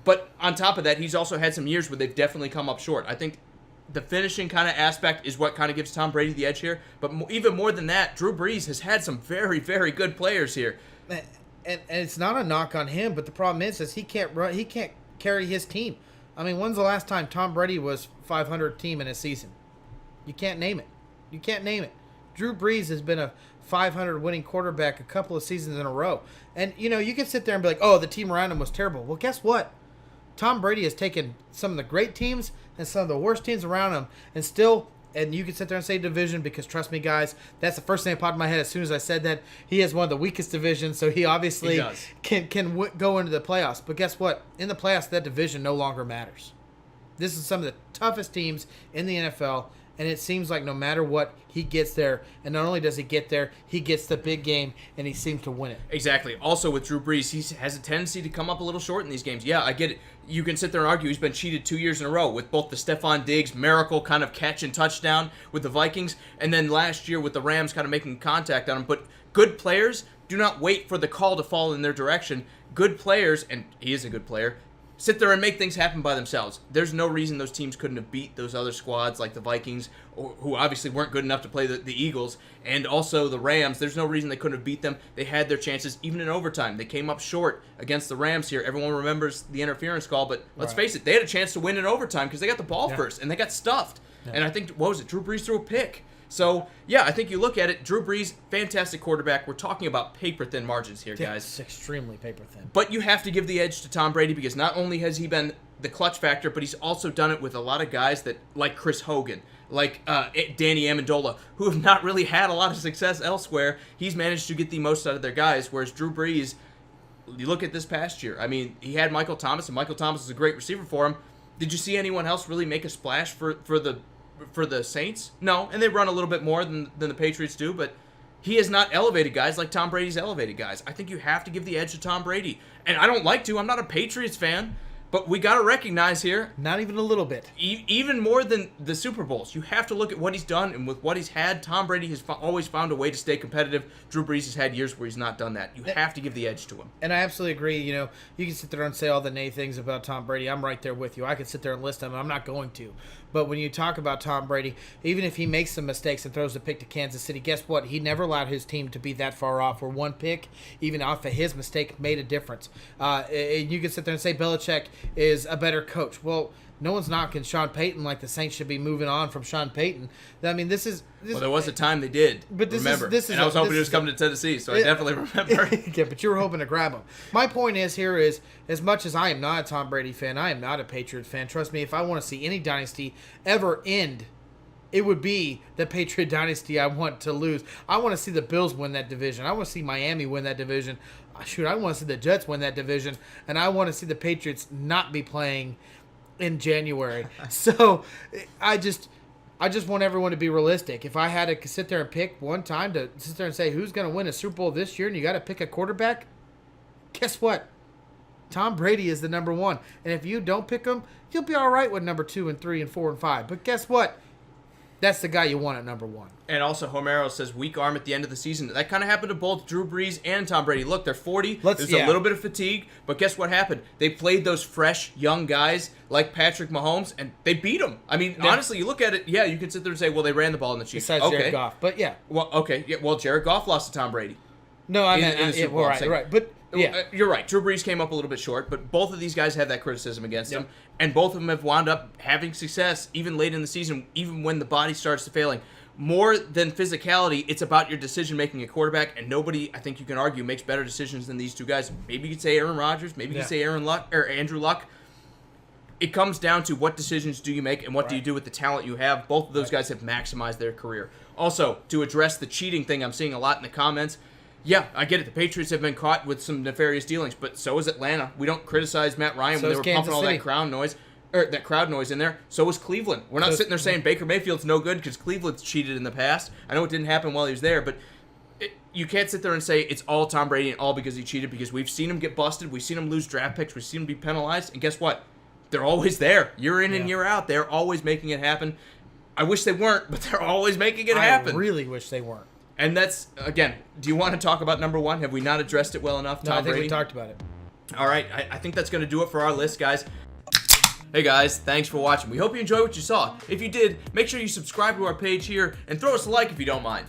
But on top of that, he's also had some years where they've definitely come up short. I think the finishing kind of aspect is what kind of gives Tom Brady the edge here. But even more than that, Drew Brees has had some very, very good players here. and it's not a knock on him, but the problem is he can't run. He can't carry his team. I mean, when's the last time Tom Brady was 500 team in a season? You can't name it. Drew Brees has been a 500 winning quarterback a couple of seasons in a row. And, you can sit there and be like, oh, the team around him was terrible. Well, guess what? Tom Brady has taken some of the great teams and some of the worst teams around him and you can sit there and say division because, trust me, guys, that's the first thing that popped in my head as soon as I said that. He has one of the weakest divisions, so he obviously can go into the playoffs. But guess what? In the playoffs, that division no longer matters. This is some of the toughest teams in the NFL, and it seems like no matter what, he gets there. And not only does he get there, he gets the big game, and he seems to win it. Exactly. Also, with Drew Brees, he has a tendency to come up a little short in these games. Yeah, I get it. You can sit there and argue he's been cheated 2 years in a row with both the Stephon Diggs miracle kind of catch and touchdown with the Vikings, and then last year with the Rams kind of making contact on him. But good players do not wait for the call to fall in their direction. Good players, and he is a good player, sit there and make things happen by themselves. There's no reason those teams couldn't have beat those other squads like the Vikings, who obviously weren't good enough to play the Eagles, and also the Rams. There's no reason they couldn't have beat them. They had their chances, even in overtime. They came up short against the Rams here. Everyone remembers the interference call, but let's face it, they had a chance to win in overtime because they got the ball first, and they got stuffed. Yeah. And I think, Drew Brees threw a pick. So, yeah, I think you look at it, Drew Brees, fantastic quarterback. We're talking about paper-thin margins here, guys. It's extremely paper-thin. But you have to give the edge to Tom Brady because not only has he been the clutch factor, but he's also done it with a lot of guys that, like Chris Hogan, like Danny Amendola, who have not really had a lot of success elsewhere. He's managed to get the most out of their guys, whereas Drew Brees, you look at this past year. I mean, he had Michael Thomas, and Michael Thomas is a great receiver for him. Did you see anyone else really make a splash for the Saints? No, and they run a little bit more than the Patriots do, but he has not elevated guys like Tom Brady's elevated guys. I think you have to give the edge to Tom Brady. And I don't like to. I'm not a Patriots fan, but we got to recognize here. Not even a little bit. Even more than the Super Bowls. You have to look at what he's done, and with what he's had, Tom Brady has always found a way to stay competitive. Drew Brees has had years where he's not done that. You have to give the edge to him. And I absolutely agree. You can sit there and say all the nay things about Tom Brady. I'm right there with you. I could sit there and list them, and I'm not going to. But when you talk about Tom Brady, even if he makes some mistakes and throws a pick to Kansas City, guess what? He never allowed his team to be that far off where one pick, even off of his mistake, made a difference. You can sit there and say Belichick is a better coach. Well, no one's knocking Sean Payton like the Saints should be moving on from Sean Payton. I mean, this is... Well, there was a time they did, but remember. And I was hoping he was coming to Tennessee, so I definitely remember. Yeah, but you were hoping to grab him. My point is, as much as I am not a Tom Brady fan, I am not a Patriots fan. Trust me, if I want to see any dynasty ever end, it would be the Patriot dynasty I want to lose. I want to see the Bills win that division. I want to see Miami win that division. Shoot, I want to see the Jets win that division. And I want to see the Patriots not be playing in January. So I just want everyone to be realistic. If I had to sit there and pick one time to sit there and say who's going to win a Super Bowl this year and you got to pick a quarterback, guess what? Tom Brady is the number one. And if you don't pick him, you'll be all right with number 2 and 3 and 4 and 5. But guess what? That's the guy you want at number 1. And also, Homero says weak arm at the end of the season. That kind of happened to both Drew Brees and Tom Brady. Look, they're 40. There's a little bit of fatigue. But guess what happened? They played those fresh, young guys like Patrick Mahomes, and they beat them. I mean, honestly, you look at it, you can sit there and say, well, they ran the ball in the Chiefs. Besides Jared Goff. But, yeah. Well, okay. Yeah, well, Jared Goff lost to Tom Brady. No, I mean, in the Super Bowl. Right. But... yeah, you're right. Drew Brees came up a little bit short, but both of these guys had that criticism against them, and both of them have wound up having success even late in the season, even when the body starts to failing. More than physicality, it's about your decision-making at quarterback, and nobody, I think you can argue, makes better decisions than these two guys. Maybe you could say Aaron Rodgers, maybe you could say Andrew Luck. It comes down to what decisions do you make and what do you do with the talent you have. Both of those guys have maximized their career. Also, to address the cheating thing I'm seeing a lot in the comments, yeah, I get it. The Patriots have been caught with some nefarious dealings, but so is Atlanta. We don't criticize Matt Ryan when they were pumping all that crowd noise in there. So is Cleveland. We're not sitting there saying Baker Mayfield's no good because Cleveland's cheated in the past. I know it didn't happen while he was there, but you can't sit there and say it's all Tom Brady and all because he cheated, because we've seen him get busted. We've seen him lose draft picks. We've seen him be penalized. And guess what? They're always there. Year in and year out. They're always making it happen. I wish they weren't, but they're always making it happen. I really wish they weren't. And that's, again, do you want to talk about number one? Have we not addressed it well enough? No, Tom I think Brady? we talked about it. All right, I think that's going to do it for our list, guys. Hey guys, thanks for watching. We hope you enjoyed what you saw. If you did, make sure you subscribe to our page here and throw us a like if you don't mind.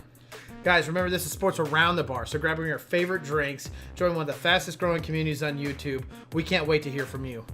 Guys, remember this is Sports Around the Bar, so grab your favorite drinks, join one of the fastest growing communities on YouTube. We can't wait to hear from you.